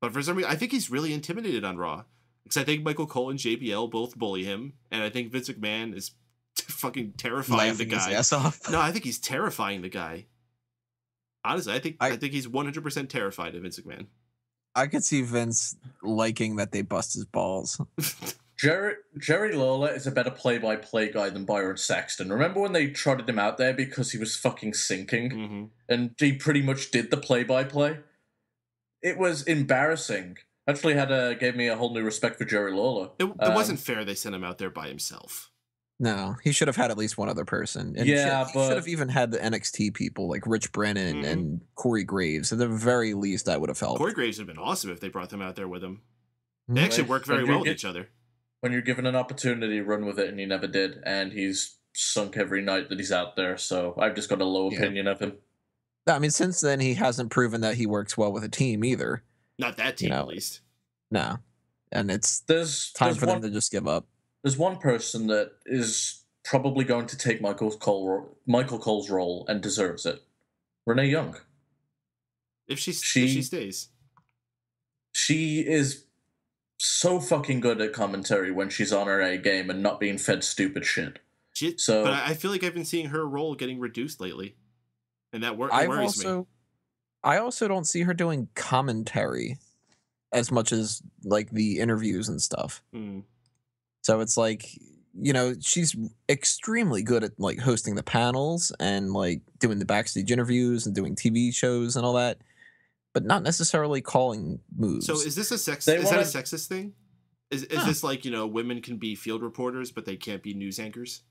but for some reason I think he's really intimidated on Raw because I think Michael Cole and JBL both bully him, and I think Vince McMahon is fucking terrifying the guy. His ass off. No, I think he's terrifying the guy. Honestly, I think he's 100% terrified of Vince McMahon. I could see Vince liking that they bust his balls. Jerry Lawler is a better play-by-play guy than Byron Saxton. Remember when they trotted him out there because he was fucking sinking? Mm-hmm. And he pretty much did the play-by-play? It was embarrassing. Actually gave me a whole new respect for Jerry Lawler. It wasn't fair they sent him out there by himself. No, he should have had at least one other person. And he should have even had the NXT people like Rich Brennan and Corey Graves. At the very least, that would have helped. Corey Graves would have been awesome if they brought them out there with him. They actually work very well with each other. When you're given an opportunity, run with it, and he never did. And he's sunk every night that he's out there, so I've just got a low opinion of him. I mean, since then, he hasn't proven that he works well with a team either. Not that team, at least. No. And there's time for them to just give up. There's one person that is probably going to take Michael Cole's role and deserves it. Renee Young. if she stays. She is so fucking good at commentary when she's on her A game and not being fed stupid shit. But I feel like I've been seeing her role getting reduced lately, and that worries me. I also don't see her doing commentary as much as like the interviews and stuff. So it's like, you know, she's extremely good at like hosting the panels and like doing the backstage interviews and doing TV shows and all that, but not necessarily calling moves. So is this a sexist thing? Is this like, you know, women can be field reporters, but they can't be news anchors?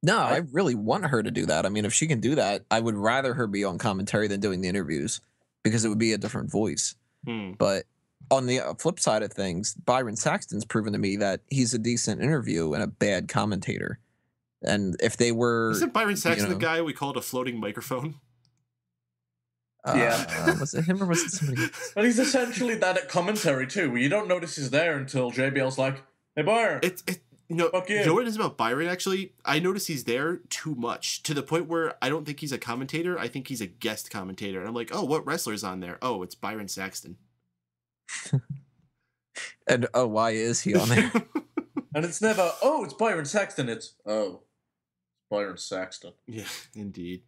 No, I really want her to do that. I mean, if she can do that, I would rather her be on commentary than doing the interviews because it would be a different voice. But on the flip side of things, Byron Saxton's proven to me that he's a decent interview and a bad commentator. And if they were... Isn't Byron Saxton the guy we called a floating microphone? Was it him or was it somebody else? But he's essentially that at commentary too, where you don't notice he's there until JBL's like, "Hey, Byron." You know what it is about Byron, actually? I notice he's there too much, to the point where I don't think he's a commentator. I think he's a guest commentator. And I'm like, oh, what wrestler's on there? Oh, it's Byron Saxton. And, oh, why is he on there? And it's never, oh, it's Byron Saxton. It's, oh, Byron Saxton. Yeah, indeed.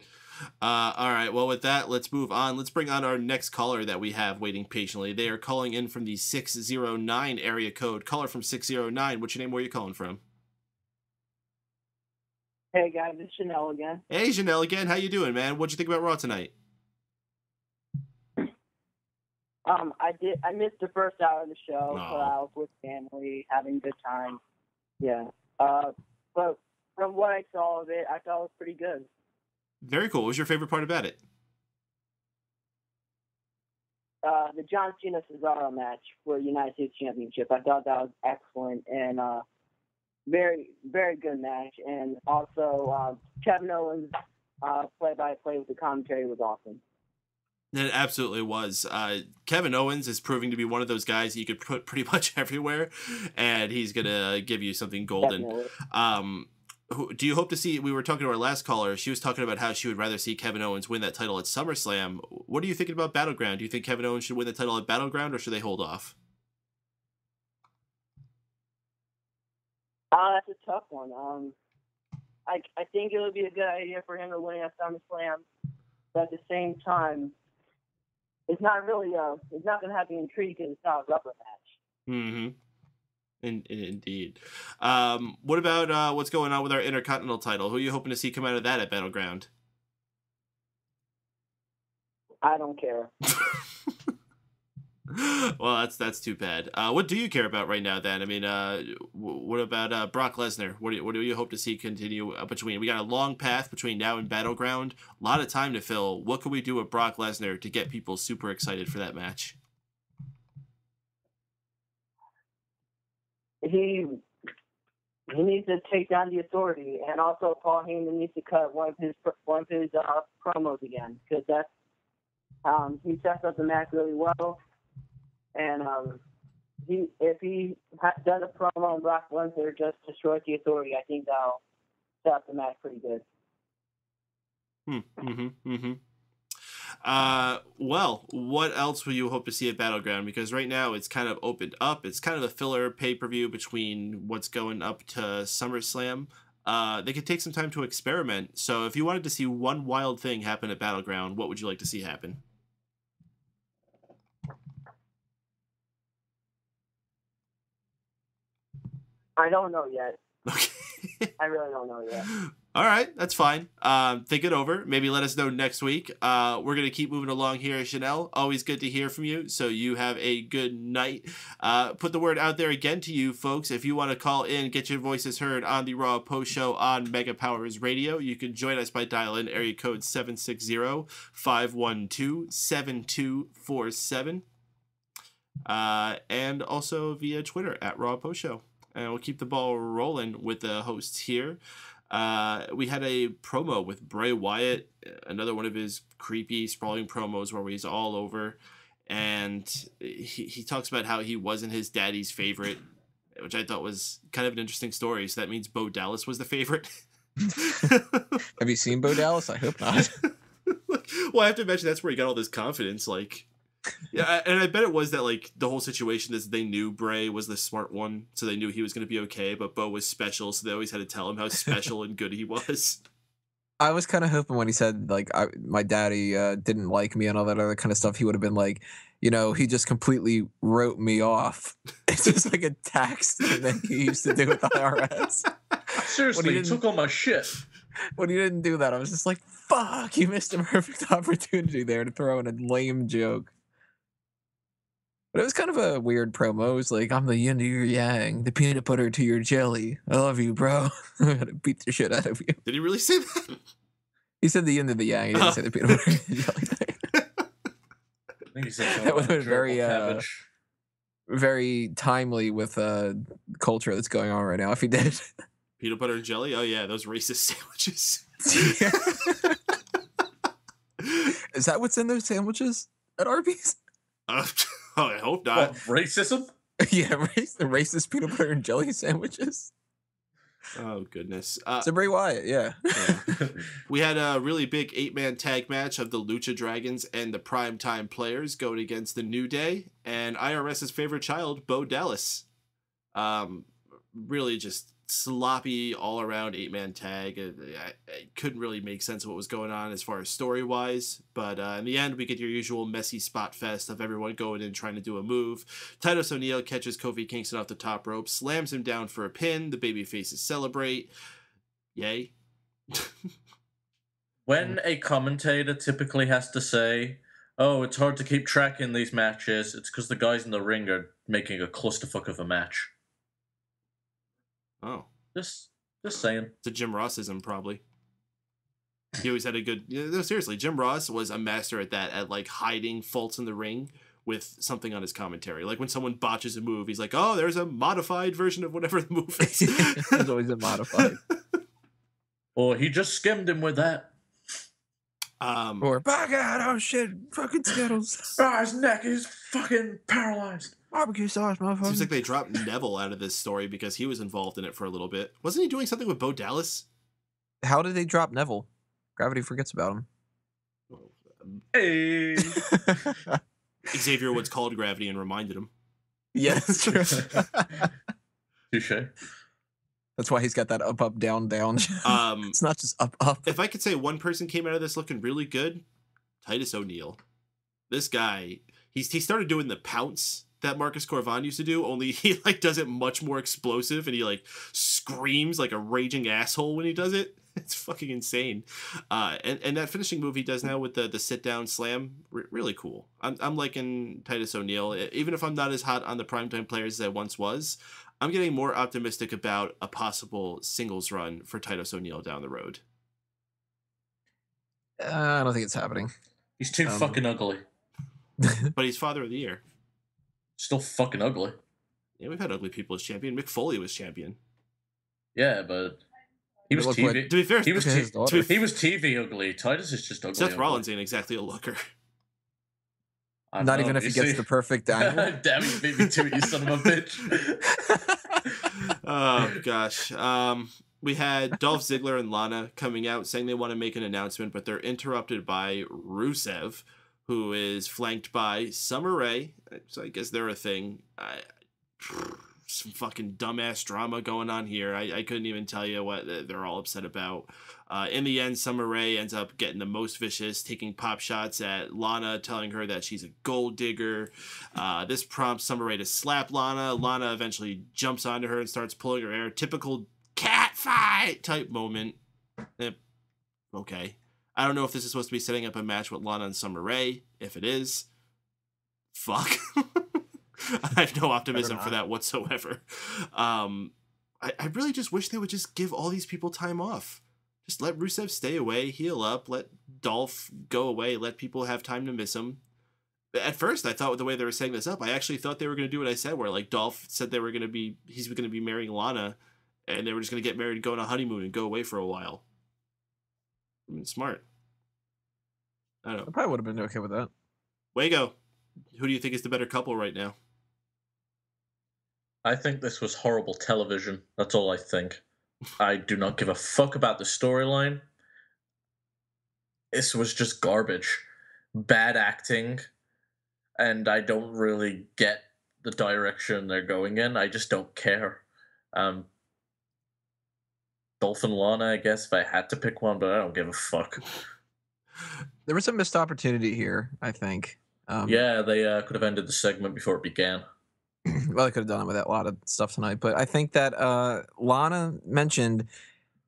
All right, well, with that, let's move on. Let's bring on our next caller that we have waiting patiently. They are calling in from the 609 area code. Caller from 609, what's your name? Where are you calling from? Hey, guys, it's Chanel again. Hey, Chanel again. How you doing, man? What'd you think about Raw tonight? I missed the first hour of the show, but I was with family, having a good time. Yeah. But from what I saw of it, I thought it was pretty good. Very cool. What was your favorite part about it? The John Cena Cesaro match for the United States Championship. I thought that was excellent and very, very good match. And also Kevin Owens play-by-play with the commentary was awesome. It absolutely was. Kevin Owens is proving to be one of those guys you could put pretty much everywhere, and he's going to give you something golden. Definitely. Do you hope to see, we were talking to our last caller, she was talking about how she would rather see Kevin Owens win that title at SummerSlam. What are you thinking about Battleground? Do you think Kevin Owens should win the title at Battleground, or should they hold off? That's a tough one. I think it would be a good idea for him to win at SummerSlam, but at the same time, it's not really, it's not going to have the intrigue because it's not a rubber match. Mm-hmm. Indeed. What about what's going on with our Intercontinental title? Who are you hoping to see come out of that at Battleground? I don't care. Well, that's too bad. What do you care about right now, then? I mean, what about Brock Lesnar? What do you hope to see continue between? We got a long path between now and Battleground. A lot of time to fill. What can we do with Brock Lesnar to get people super excited for that match? He needs to take down the Authority, and also Paul Heyman needs to cut one of his promos again, because that's he sets up the match really well, and if he does a promo on Brock Lesnar just destroys the Authority, I think that'll set up the match pretty good. Well, what else will you hope to see at Battleground? Because right now it's kind of opened up. It's kind of a filler pay-per-view between what's going up to SummerSlam. They could take some time to experiment. So if you wanted to see one wild thing happen at Battleground, what would you like to see happen? I don't know yet. Okay. I really don't know yet. All right, that's fine. Think it over. Maybe let us know next week. We're going to keep moving along here, Chanel. Always good to hear from you, so you have a good night. Put the word out there again to you, folks. If you want to call in, get your voices heard on the Raw Post Show on Mega Powers Radio, you can join us by dialing area code 760-512-7247. And also via Twitter at Raw Post Show. And we'll keep the ball rolling with the hosts here. We had a promo with Bray Wyatt, another one of his creepy, sprawling promos where he's all over. And he talks about how he wasn't his daddy's favorite, which I thought was kind of an interesting story. So that means Bo Dallas was the favorite. Have you seen Bo Dallas? I hope not. Well, I have to imagine that's where he got all this confidence. Like, yeah, and I bet it was that like the whole situation is they knew Bray was the smart one, so they knew he was going to be okay. But Bo was special, so they always had to tell him how special and good he was. I was kind of hoping when he said like my daddy didn't like me and all that other kind of stuff, he would have been like, you know, he just completely wrote me off. It's just like a tax thing that he used to do with the IRS. Seriously, he took all my shit. When he didn't do that, I was just like, fuck, you missed a perfect opportunity there to throw in a lame joke. But it was kind of a weird promo. It was like, I'm the yin to your yang, the peanut butter to your jelly. I love you, bro. I'm gonna beat the shit out of you. Did he really say that? He said the yin to the yang. He didn't say the peanut butter to the jelly thing. I think he said That would have been very, cabbage. very timely with culture that's going on right now if he did. Peanut butter and jelly? Oh, yeah, those racist sandwiches. Is that what's in those sandwiches at Arby's? I hope not. What, racism? Yeah, the racist peanut butter and jelly sandwiches. Oh, goodness. So Bray Wyatt, yeah. We had a really big 8-man tag match of the Lucha Dragons and the Primetime Players going against the New Day and IRS's favorite child, Bo Dallas. Really just sloppy all-around 8-man tag. I couldn't really make sense of what was going on as far as story-wise, but in the end, we get your usual messy spot fest of everyone going in trying to do a move. Titus O'Neil catches Kofi Kingston off the top rope, slams him down for a pin. The babyfaces celebrate. Yay. When a commentator typically has to say, oh, it's hard to keep track in these matches, it's because the guys in the ring are making a clusterfuck of a match. Oh. Just saying. It's a Jim Rossism, probably. He always had a good... No, seriously, Jim Ross was a master at that, at like hiding faults in the ring with something on his commentary. Like when someone botches a move, he's like, oh, there's a modified version of whatever the move is. There's always a modified. Or he just skimmed him with that. Or back out, oh shit, fucking Skittles. Oh, his neck is fucking paralyzed. Barbecue sauce, motherfucker. Seems like they dropped Neville out of this story because he was involved in it for a little bit. Wasn't he doing something with Bo Dallas? How did they drop Neville? Gravity forgets about him. Hey. Xavier Woods called Gravity and reminded him. Yeah, that's true. Touche. That's why he's got that up, up, down, down. It's not just up, up. If I could say one person came out of this looking really good, Titus O'Neil. This guy, he started doing the pounce that Marcus Corvan used to do, only he like does it much more explosive and he like screams like a raging asshole when he does it. It's fucking insane. And that finishing move he does now with the sit down slam, really cool. I'm liking Titus O'Neil. Even if I'm not as hot on the Primetime Players as I once was, I'm getting more optimistic about a possible singles run for Titus O'Neil down the road. I don't think it's happening. He's too fucking ugly. But he's Father of the Year. Still fucking ugly. Yeah, we've had ugly people as champion. Mick Foley was champion. Yeah, but he was TV. To be fair, he was TV ugly. Titus is just ugly. Seth Rollins ain't exactly a looker. Not even if he gets the perfect angle. Damn, you beat me to it, you son of a bitch. Oh gosh. We had Dolph Ziggler and Lana coming out saying they want to make an announcement, but they're interrupted by Rusev, who is flanked by Summer Rae. So I guess they're a thing. Some fucking dumbass drama going on here. I couldn't even tell you what they're all upset about. In the end, Summer Rae ends up getting the most vicious, taking pop shots at Lana, telling her that she's a gold digger. This prompts Summer Rae to slap Lana. Lana eventually jumps onto her and starts pulling her hair. Typical cat fight type moment. Okay. I don't know if this is supposed to be setting up a match with Lana and Summer Rae. If it is, fuck. I have no optimism for that whatsoever. I really just wish they would just give all these people time off. Just let Rusev stay away, heal up, let Dolph go away, let people have time to miss him. At first, I thought with the way they were setting this up, I actually thought they were going to do what I said, where like Dolph said he's going to be marrying Lana, and they were just going to get married and go on a honeymoon and go away for a while. I mean, smart. I don't know. I probably would have been okay with that. Wago, who do you think is the better couple right now? I think this was horrible television. That's all I think. I do not give a fuck about the storyline. this was just garbage. Bad acting, and I don't really get the direction they're going in. I just don't care. Dolph and Lana, I guess, if I had to pick one, but I don't give a fuck. There was a missed opportunity here, I think. Yeah, they could have ended the segment before it began. Well, they could have done it with a lot of stuff tonight, but I think that Lana mentioned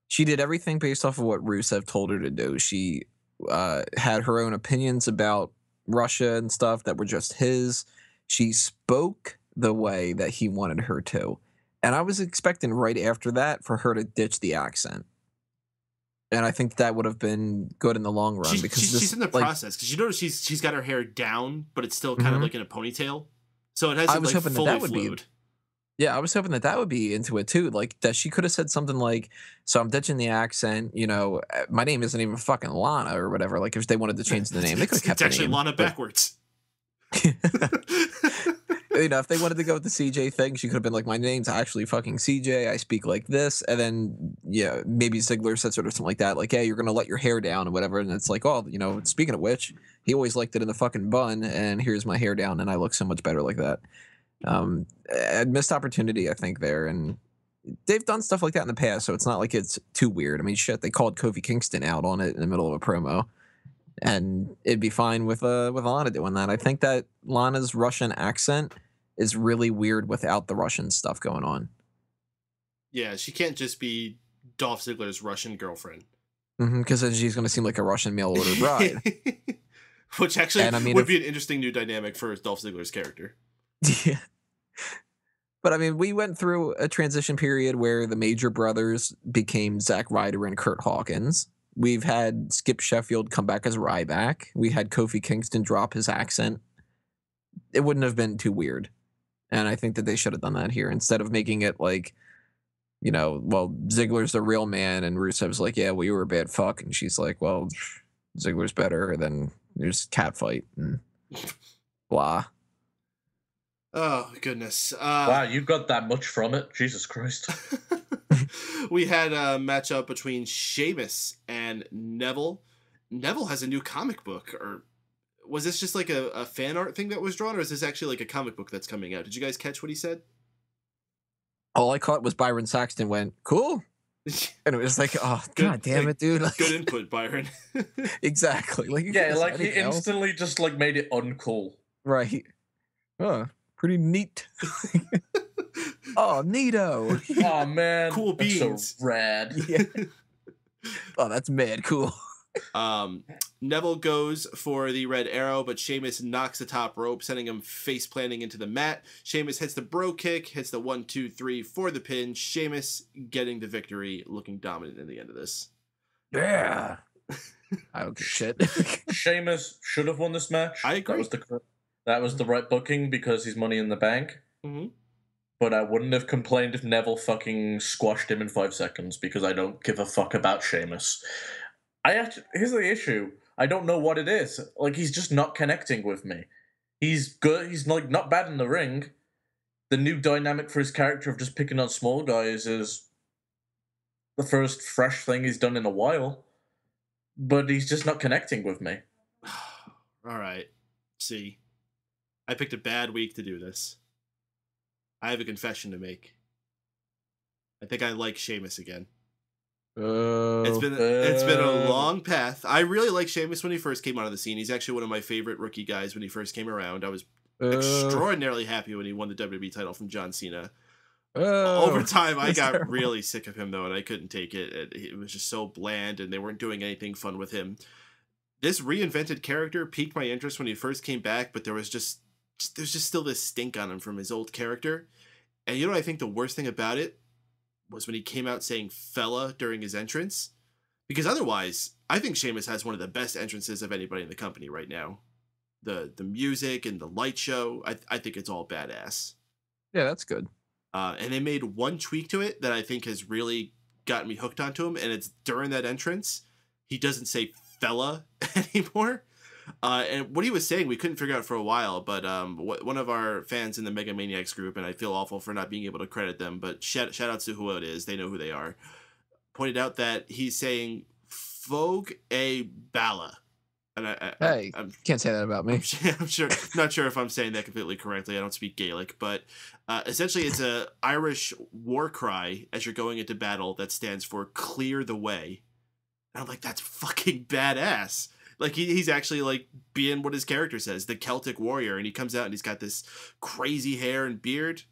she did everything based off of what Rusev told her to do. She had her own opinions about Russia and stuff that were just his. She spoke the way that he wanted her to. And I was expecting right after that for her to ditch the accent. And I think that would have been good in the long run because she's in the process, because you notice she's got her hair down, but it's still kind of like in a ponytail, so it hasn't like fully flowed. Yeah, I was hoping that would be into it too, like that she could have said something like, "So I'm ditching the accent. You know, my name isn't even fucking Lana or whatever." Like if they wanted to change the name, they could have kept it. It's actually Lana backwards. You know, if they wanted to go with the CJ thing, she could have been like, "My name's actually fucking CJ. I speak like this," and then yeah, maybe Ziggler said sort of something like that, like, "Hey, you're gonna let your hair down or whatever," and it's like, "Oh, you know, speaking of which, he always liked it in the fucking bun, and here's my hair down, and I look so much better like that." A missed opportunity, I think, there, and they've done stuff like that in the past, so it's not like it's too weird. I mean, shit, they called Kofi Kingston out on it in the middle of a promo. And it'd be fine with Lana doing that. I think that Lana's Russian accent is really weird without the Russian stuff going on. Yeah, she can't just be Dolph Ziggler's Russian girlfriend. Because then she's going to seem like a Russian mail-order bride. Which actually would be an interesting new dynamic for Dolph Ziggler's character. Yeah. But I mean, we went through a transition period where the Major Brothers became Zack Ryder and Kurt Hawkins. We've had Skip Sheffield come back as Ryback. We had Kofi Kingston drop his accent. It wouldn't have been too weird. And I think that they should have done that here instead of making it like, you know, well, Ziggler's the real man and Rusev's like, yeah, well, you were a bad fuck. And she's like, well, Ziggler's better. And then there's catfight and blah. Oh, goodness. Wow, you got that much from it? Jesus Christ. We had a matchup between Sheamus and Neville. Neville has a new comic book, or was this just like a fan art thing that was drawn, or is this actually like a comic book that's coming out? Did you guys catch what he said? All I caught was Byron Saxton went, cool. And it was like, oh, god damn it, dude. Like, good input, Byron. Exactly. Like, yeah, like he instantly just like made it uncool. Right. Oh, pretty neat. Oh, neato. Oh, man. Cool beans. That's so rad. Yeah. Oh, that's mad cool. Neville goes for the red arrow, but Sheamus knocks the top rope, sending him face planting into the mat. Sheamus hits the bro kick, hits the 1, 2, 3 for the pin. Sheamus getting the victory, looking dominant in the end of this. Yeah. I don't give shit. Sheamus should have won this match. I agree. That was the right booking because he's Money in the Bank. Mm-hmm. But I wouldn't have complained if Neville fucking squashed him in 5 seconds because I don't give a fuck about Sheamus. Here's the issue. I don't know what it is. Like, he's just not connecting with me. He's good. He's like not bad in the ring. The new dynamic for his character of just picking on small guys is the first fresh thing he's done in a while. But he's just not connecting with me. All right. See, I picked a bad week to do this. I have a confession to make. I think I like Sheamus again. It's been a long path. I really liked Sheamus when he first came onto the scene. He's actually one of my favorite rookie guys when he first came around. I was extraordinarily happy when he won the WWE title from John Cena. Over time, I got terrible. Really sick of him, though, and I couldn't take it. It was just so bland, and they weren't doing anything fun with him. This reinvented character piqued my interest when he first came back, but there's just still this stink on him from his old character. And you know what I think the worst thing about it was when he came out saying fella during his entrance. Because otherwise, I think Sheamus has one of the best entrances of anybody in the company right now. The music and the light show, I think it's all badass. Yeah, that's good. And they made one tweak to it that I think has really gotten me hooked onto him, and it's during that entrance, he doesn't say fella anymore. And what he was saying, we couldn't figure out for a while, but one of our fans in the Mega Maniacs group, and I feel awful for not being able to credit them, but shout outs to who it is, they know who they are, pointed out that he's saying Vogue a Bala. And I'm can't say that about me. I'm sure, not sure if I'm saying that completely correctly. I don't speak Gaelic, but essentially it's a Irish war cry as you're going into battle that stands for "Clear the Way." And I'm like, that's fucking badass. Like he's actually like being what his character says, the Celtic warrior, and he comes out and he's got this crazy hair and beard.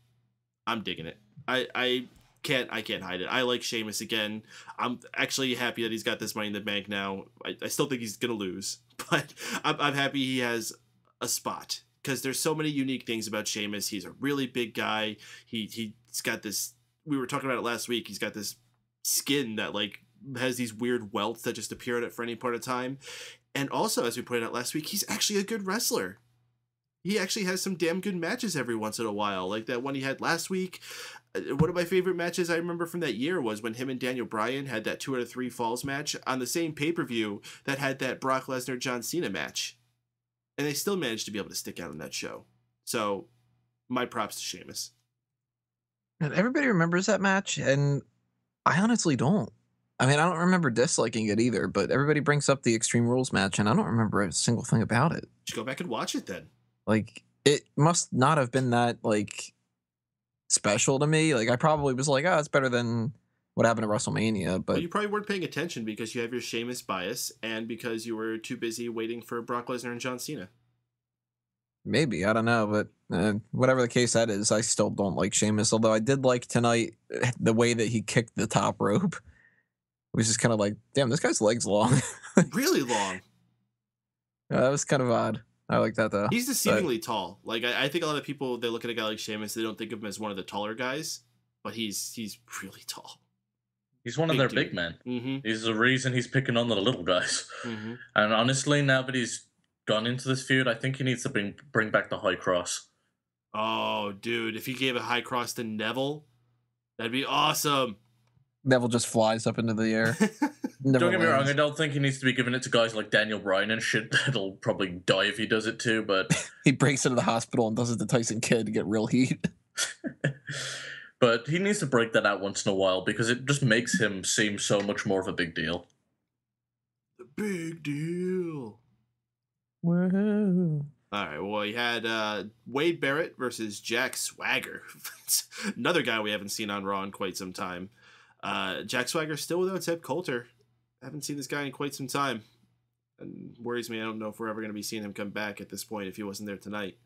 I'm digging it. I can't hide it. I like Sheamus again. I'm actually happy that he's got this Money in the Bank now. I still think he's gonna lose, but I'm happy he has a spot because there's so many unique things about Sheamus. He's a really big guy. He's got this. We were talking about it last week. He's got this skin that like has these weird welts that just appear on it for any part of time. And also, as we pointed out last week, he's actually a good wrestler. He actually has some damn good matches every once in a while, like that one he had last week. One of my favorite matches I remember from that year was when him and Daniel Bryan had that 2 out of 3 falls match on the same pay-per-view that had that Brock Lesnar John Cena match. And they still managed to be able to stick out on that show. So, my props to Sheamus. And everybody remembers that match, and I honestly don't. I mean, I don't remember disliking it either, but everybody brings up the Extreme Rules match, and I don't remember a single thing about it. You should go back and watch it then. Like, it must not have been that, like, special to me. Like, I probably was like, oh, it's better than what happened at WrestleMania. But well, you probably weren't paying attention because you have your Sheamus bias and because you were too busy waiting for Brock Lesnar and John Cena. Maybe, I don't know, but whatever the case that is, I still don't like Sheamus. Although I did like tonight the way that he kicked the top rope. It was just kind of like, damn, this guy's legs long. Really long. That was kind of odd. I like that though. He's deceivingly tall. Like I think a lot of people, they look at a guy like Sheamus, they don't think of him as one of the taller guys, but he's really tall. He's one of their big men. Mm-hmm. He's the reason he's picking on the little guys. Mm-hmm. And honestly, now that he's gone into this feud, I think he needs to bring back the high cross. Oh, dude, if he gave a high cross to Neville, that'd be awesome. Neville just flies up into the air. Don't get me wrong, I don't think he needs to be giving it to guys like Daniel Bryan and shit that'll probably die if he does it too, but... He breaks into the hospital and does it to Tyson Kidd to get real heat. But he needs to break that out once in a while because it just makes him seem so much more of a big deal. The big deal. Woohoo. All right, well, you had Wade Barrett versus Jack Swagger. Another guy we haven't seen on Raw in quite some time. Jack Swagger still without Ted Coulter. I haven't seen this guy in quite some time. And worries me. I don't know if we're ever going to be seeing him come back at this point if he wasn't there tonight.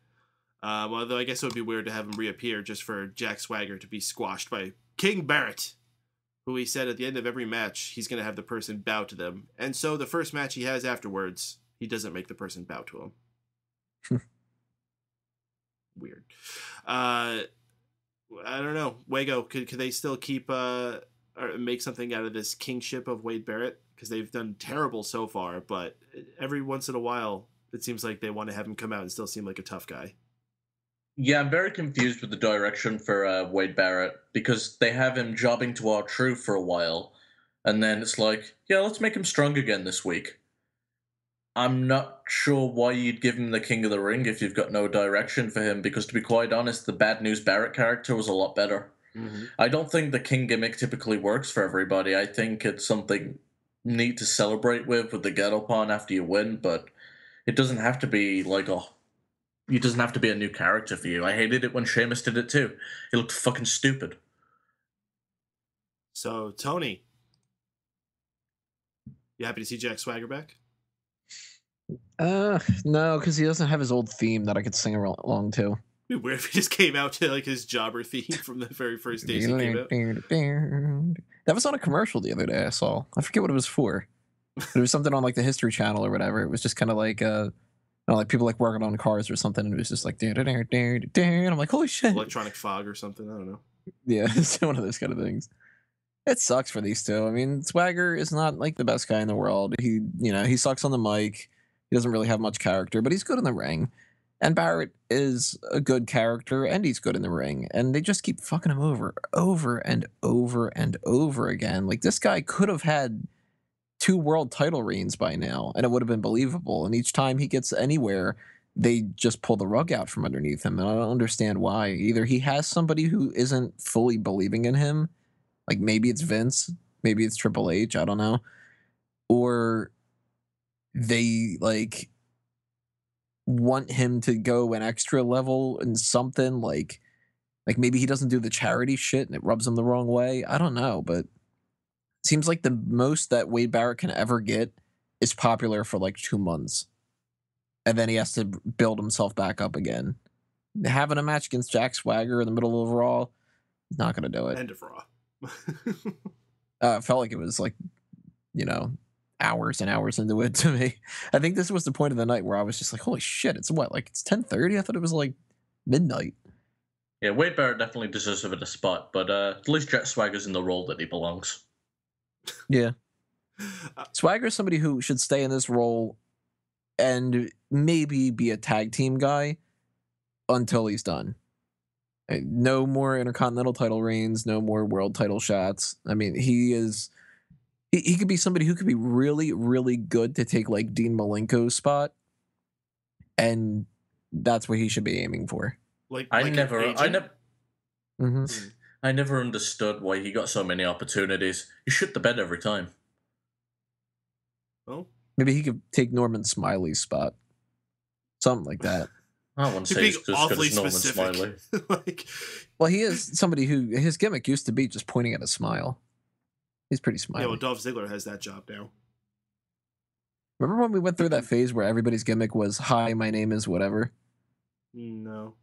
Although I guess it would be weird to have him reappear just for Jack Swagger to be squashed by King Barrett, who he said at the end of every match he's going to have the person bow to them. And so the first match he has afterwards, he doesn't make the person bow to him. Weird. I don't know. Wago, could they still keep or make something out of this kingship of Wade Barrett? Because they've done terrible so far, but every once in a while, it seems like they want to have him come out and still seem like a tough guy. Yeah, I'm very confused with the direction for Wade Barrett because they have him jobbing to R-Truth for a while, and then it's like, yeah, let's make him strong again this week. I'm not sure why you'd give him the King of the Ring if you've got no direction for him, because to be quite honest, the Bad News Barrett character was a lot better. Mm-hmm. I don't think the King gimmick typically works for everybody. I think it's something neat to celebrate with the get up on after you win, but it doesn't have to be like it doesn't have to be a new character for you. I hated it when Sheamus did it too. It looked fucking stupid. So, Tony, you happy to see Jack Swagger back? No, because he doesn't have his old theme that I could sing along to. It'd be weird if he just came out to like his jobber theme from the very first days he came out. That was on a commercial the other day I saw. I forget what it was for. It was something on like the History Channel or whatever. It was just kind of like like people like working on cars or something, and it was just like and I'm like, holy shit. Electronic fog or something, I don't know. Yeah, it's one of those kind of things. It sucks for these two. I mean, Swagger is not like the best guy in the world. He sucks on the mic. He doesn't really have much character, but he's good in the ring. And Barrett is a good character, and he's good in the ring. And they just keep fucking him over and over and over again. Like, this guy could have had 2 world title reigns by now, and it would have been believable. And each time he gets anywhere, they just pull the rug out from underneath him. And I don't understand why. Either he has somebody who isn't fully believing in him. Like, maybe it's Vince. Maybe it's Triple H. I don't know. or they like want him to go an extra level in something like maybe he doesn't do the charity shit and it rubs him the wrong way. I don't know, but it seems like the most that Wade Barrett can ever get is popular for like 2 months. And then he has to build himself back up again. Having a match against Jack Swagger in the middle of Raw is not going to do it. End of Raw. It felt like it was like, hours and hours into it to me. I think this was the point of the night where I was just like, holy shit, it's what? Like it's 10:30? I thought it was like midnight. Yeah, Wade Barrett definitely deserves a bit of spot, but at least Jack Swagger's in the role that he belongs. Yeah. Swagger's somebody who should stay in this role and maybe be a tag team guy until he's done. No more Intercontinental title reigns, no more world title shots. I mean, he could be somebody who could be really, really good to take like Dean Malenko's spot, and that's what he should be aiming for. I never Mm-hmm. I never understood why he got so many opportunities. He shit the bed every time. Well, maybe he could take Norman Smiley's spot, something like that. I wouldn't say he's just good as Norman Smiley. Well, he is somebody who his gimmick used to be just pointing at a smile. He's pretty smiley. Yeah, well, Dolph Ziggler has that job now. Remember when we went through that phase where everybody's gimmick was, "Hi, my name is whatever"? No.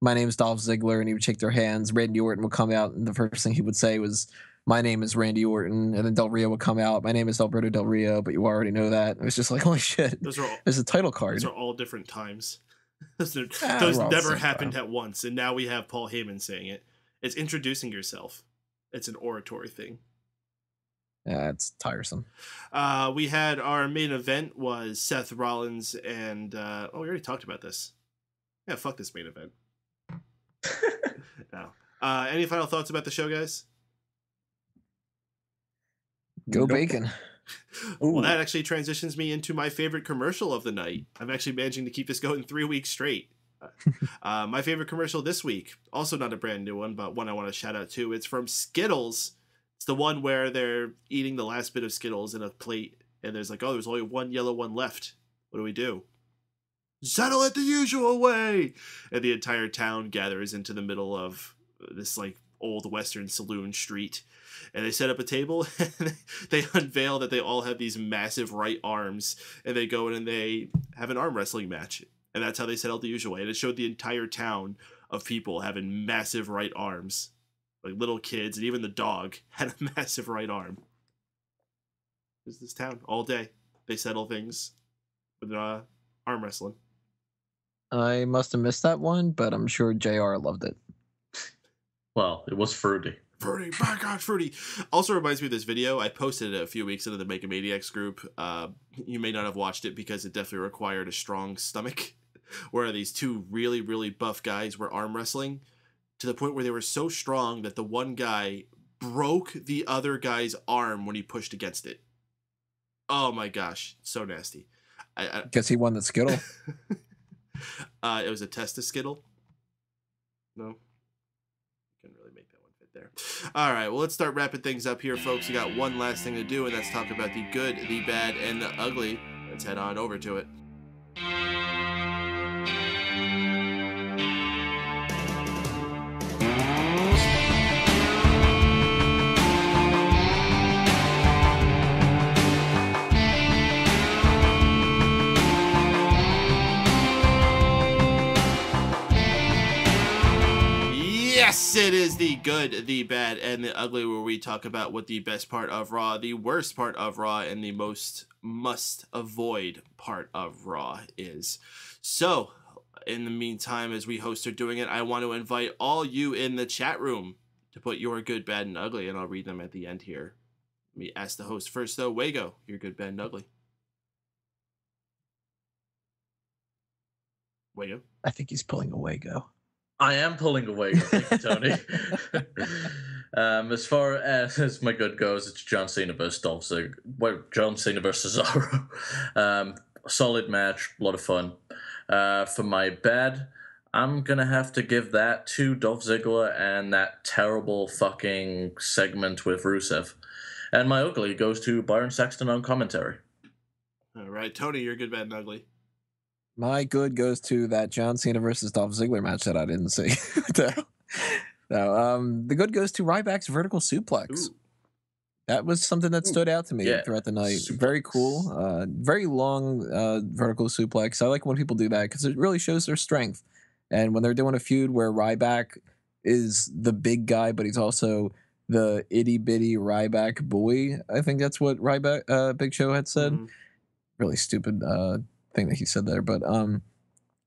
My name is Dolph Ziggler, and he would shake their hands. Randy Orton would come out, and the first thing he would say was, "My name is Randy Orton," and then Del Rio would come out. "My name is Alberto Del Rio," but you already know that. It was just like, holy shit! There's a title card. Those are all different times. Those we're never happened at once, and now we have Paul Heyman saying it. It's introducing yourself. It's an oratory thing. Yeah, it's tiresome. We had our main event was Seth Rollins and we already talked about this. Yeah, fuck this main event. No. Any final thoughts about the show, guys? Go Bacon. Well, that actually transitions me into my favorite commercial of the night. I'm actually managing to keep this going 3 weeks straight. My favorite commercial this week, also not a brand new one, but one I want to shout out to. It's from Skittles. It's the one where they're eating the last bit of Skittles in a plate, and there's like, oh, there's only one yellow one left. What do we do? Settle it the usual way! And the entire town gathers into the middle of this like old Western saloon street. And they set up a table, and they unveil that they all have these massive right arms, and they go in and they have an arm wrestling match. And that's how they settled the usual way. And it showed the entire town of people having massive right arms. Like little kids, and even the dog had a massive right arm. It's this town all day. They settle things with arm wrestling. I must have missed that one, but I'm sure JR loved it. Well, it was fruity. Fruity, my God, fruity. Also reminds me of this video. I posted it a few weeks into the Mega Maniacs group. You may not have watched it because it definitely required a strong stomach. Where these two really, really buff guys were arm wrestling to the point where they were so strong that the one guy broke the other guy's arm when he pushed against it. Oh my gosh, so nasty. I guess he won the Skittle. It was a testis Skittle. No. Couldn't really make that one fit there. All right, well, let's start wrapping things up here, folks. We got one last thing to do, and that's talk about the good, the bad, and the ugly. Let's head on over to it. Yes, it is the good, the bad, and the ugly, where we talk about what the best part of Raw, the worst part of Raw, and the most must-avoid part of Raw is. So, in the meantime, as we hosts are doing it, I want to invite all you in the chat room to put your good, bad, and ugly, and I'll read them at the end here. Let me ask the host first, though. Wago, your good, bad, and ugly. Wago? I think he's pulling a Wago. I am pulling away. Thank you, Tony. As far as my good goes, it's John Cena versus Dolph Ziggler. Well, John Cena versus Cesaro. Solid match, a lot of fun. For my bad, I'm gonna have to give that to Dolph Ziggler and that terrible fucking segment with Rusev. And my ugly goes to Byron Saxton on commentary. All right, Tony, you're good, bad, and ugly. My good goes to that John Cena versus Dolph Ziggler match that I didn't see. The good goes to Ryback's vertical suplex. Ooh. That was something that stood out to me throughout the night. Suplex. Very cool. Very long vertical suplex. I like when people do that because it really shows their strength. And when they're doing a feud where Ryback is the big guy, but he's also the itty bitty Ryback boy. I think that's what Ryback Big Show had said. Mm-hmm. Really stupid thing that he said there, but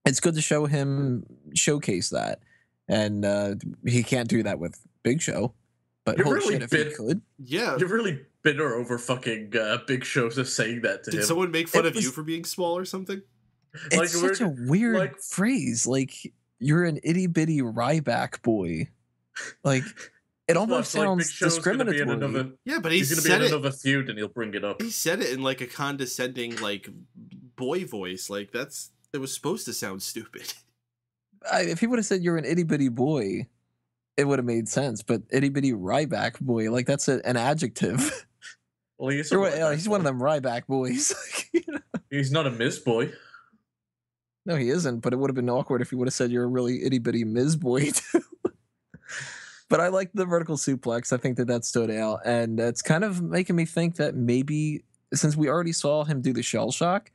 it's good to show him showcase that, and he can't do that with Big Show. But You're holy really shit, if he could, Yeah. You're really bitter over fucking Big Show just saying that to him. Did someone make fun of you for being small or something? It's such a weird phrase. Like, you're an itty bitty Ryback boy. Like, it almost sounds discriminatory. Yeah, but he's going to be in another feud and he'll bring it up. He said it in like a condescending, like, boy voice. Like, it was supposed to sound stupid. If he would have said you're an itty bitty boy, it would have made sense. But itty bitty Ryback boy, like, that's an adjective. Well, he's one of them Ryback boys. He's not a Miz boy. No, he isn't. But it would have been awkward if he would have said you're a really itty bitty Miz boy too. But I like the vertical suplex. I think that stood out, and it's kind of making me think that maybe since we already saw him do the shell shock,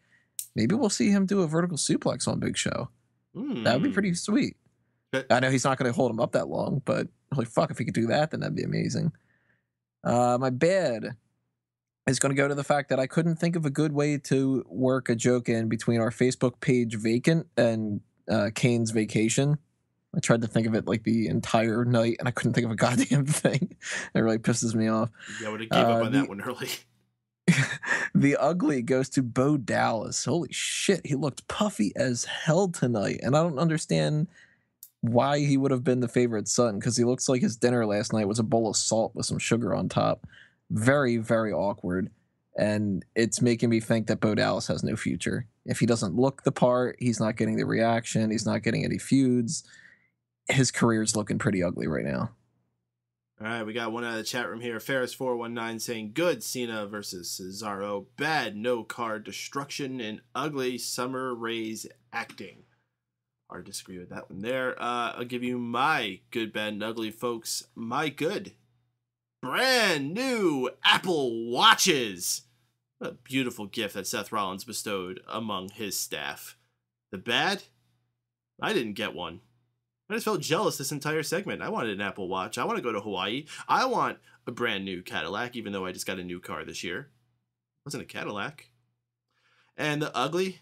maybe we'll see him do a vertical suplex on Big Show. That would be pretty sweet. I know he's not going to hold him up that long, but holy fuck, if he could do that, then that'd be amazing. My bad is going to go to the fact that I couldn't think of a good way to work a joke in between our Facebook page vacant and Kane's vacation. I tried to think of it like the entire night, and I couldn't think of a goddamn thing. It really pisses me off. Yeah, I would have gave up on that one early. The ugly goes to Bo Dallas. Holy shit, he looked puffy as hell tonight, and I don't understand why he would have been the favorite son, because he looks like his dinner last night was a bowl of salt with some sugar on top. Very, very awkward, and it's making me think that Bo Dallas has no future. If he doesn't look the part, he's not getting the reaction, he's not getting any feuds. His career's looking pretty ugly right now. All right, we got one out of the chat room here. Ferris419 saying, good Cena versus Cesaro. Bad no card destruction and ugly Summer Rae's acting. Hard to disagree with that one there. I'll give you my good, bad, and ugly, folks. My good. Brand new Apple Watches. What a beautiful gift that Seth Rollins bestowed among his staff. The bad? I didn't get one. I just felt jealous this entire segment. I wanted an Apple Watch. I want to go to Hawaii. I want a brand new Cadillac, even though I just got a new car this year. It wasn't a Cadillac. And the ugly,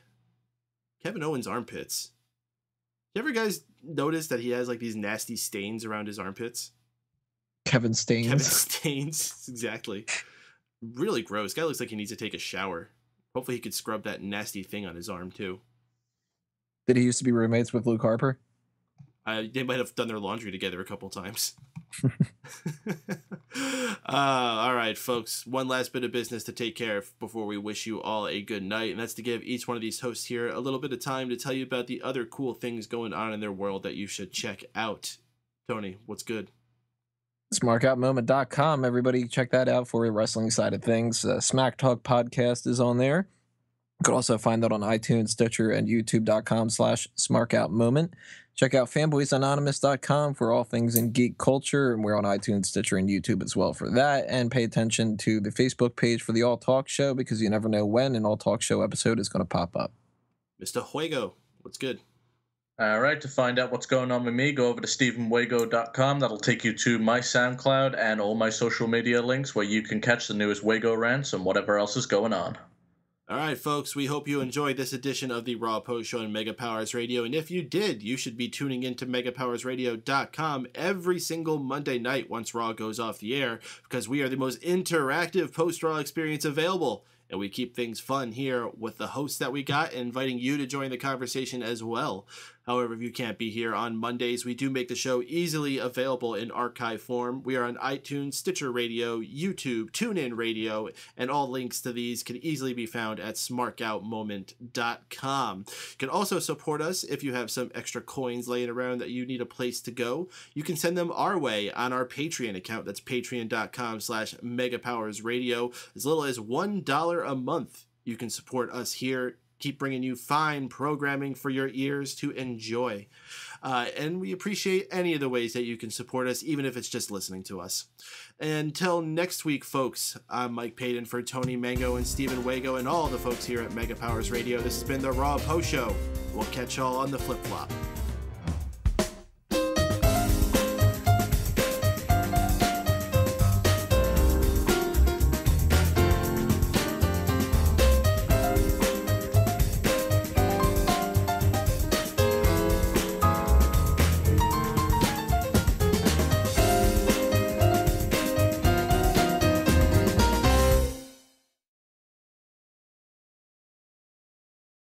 Kevin Owens' armpits. You ever guys notice that he has like these nasty stains around his armpits? Kevin Stains. Kevin Stains, exactly. Really gross. Guy looks like he needs to take a shower. Hopefully he could scrub that nasty thing on his arm too. Did he used to be roommates with Luke Harper? They might have done their laundry together a couple times. All right, folks. One last bit of business to take care of before we wish you all a good night, and that's to give each one of these hosts here a little bit of time to tell you about the other cool things going on in their world that you should check out. Tony, what's good? SmarkoutMoment.com. Everybody check that out for the wrestling side of things. Smack Talk podcast is on there. You can also find that on iTunes, Stitcher, and YouTube.com/SmarkoutMoment. Check out FanboysAnonymous.com for all things in geek culture, and we're on iTunes, Stitcher, and YouTube as well for that. And pay attention to the Facebook page for the All Talk Show, because you never know when an All Talk Show episode is going to pop up. Mr. Wago, what's good? All right, to find out what's going on with me, go over to StephenWago.com. That'll take you to my SoundCloud and all my social media links, where you can catch the newest Wago rants and whatever else is going on. All right, folks, we hope you enjoyed this edition of the Raw Post Show on Mega Powers Radio. And if you did, you should be tuning in to MegaPowersRadio.com every single Monday night once Raw goes off the air, because we are the most interactive post-Raw experience available. And we keep things fun here with the hosts that we got, and inviting you to join the conversation as well. However, if you can't be here on Mondays, we do make the show easily available in archive form. We are on iTunes, Stitcher Radio, YouTube, TuneIn Radio, and all links to these can easily be found at smarkoutmoment.com. You can also support us if you have some extra coins laying around that you need a place to go. You can send them our way on our Patreon account. That's patreon.com/megapowersradio. As little as $1 a month, you can support us here. Keep bringing you fine programming for your ears to enjoy. And we appreciate any of the ways that you can support us, even if it's just listening to us. Until next week, folks, I'm Mike Paden for Tony Mango and Stephen Wago and all the folks here at Mega Powers Radio. This has been the Raw Post Show. We'll catch y'all on the flip-flop.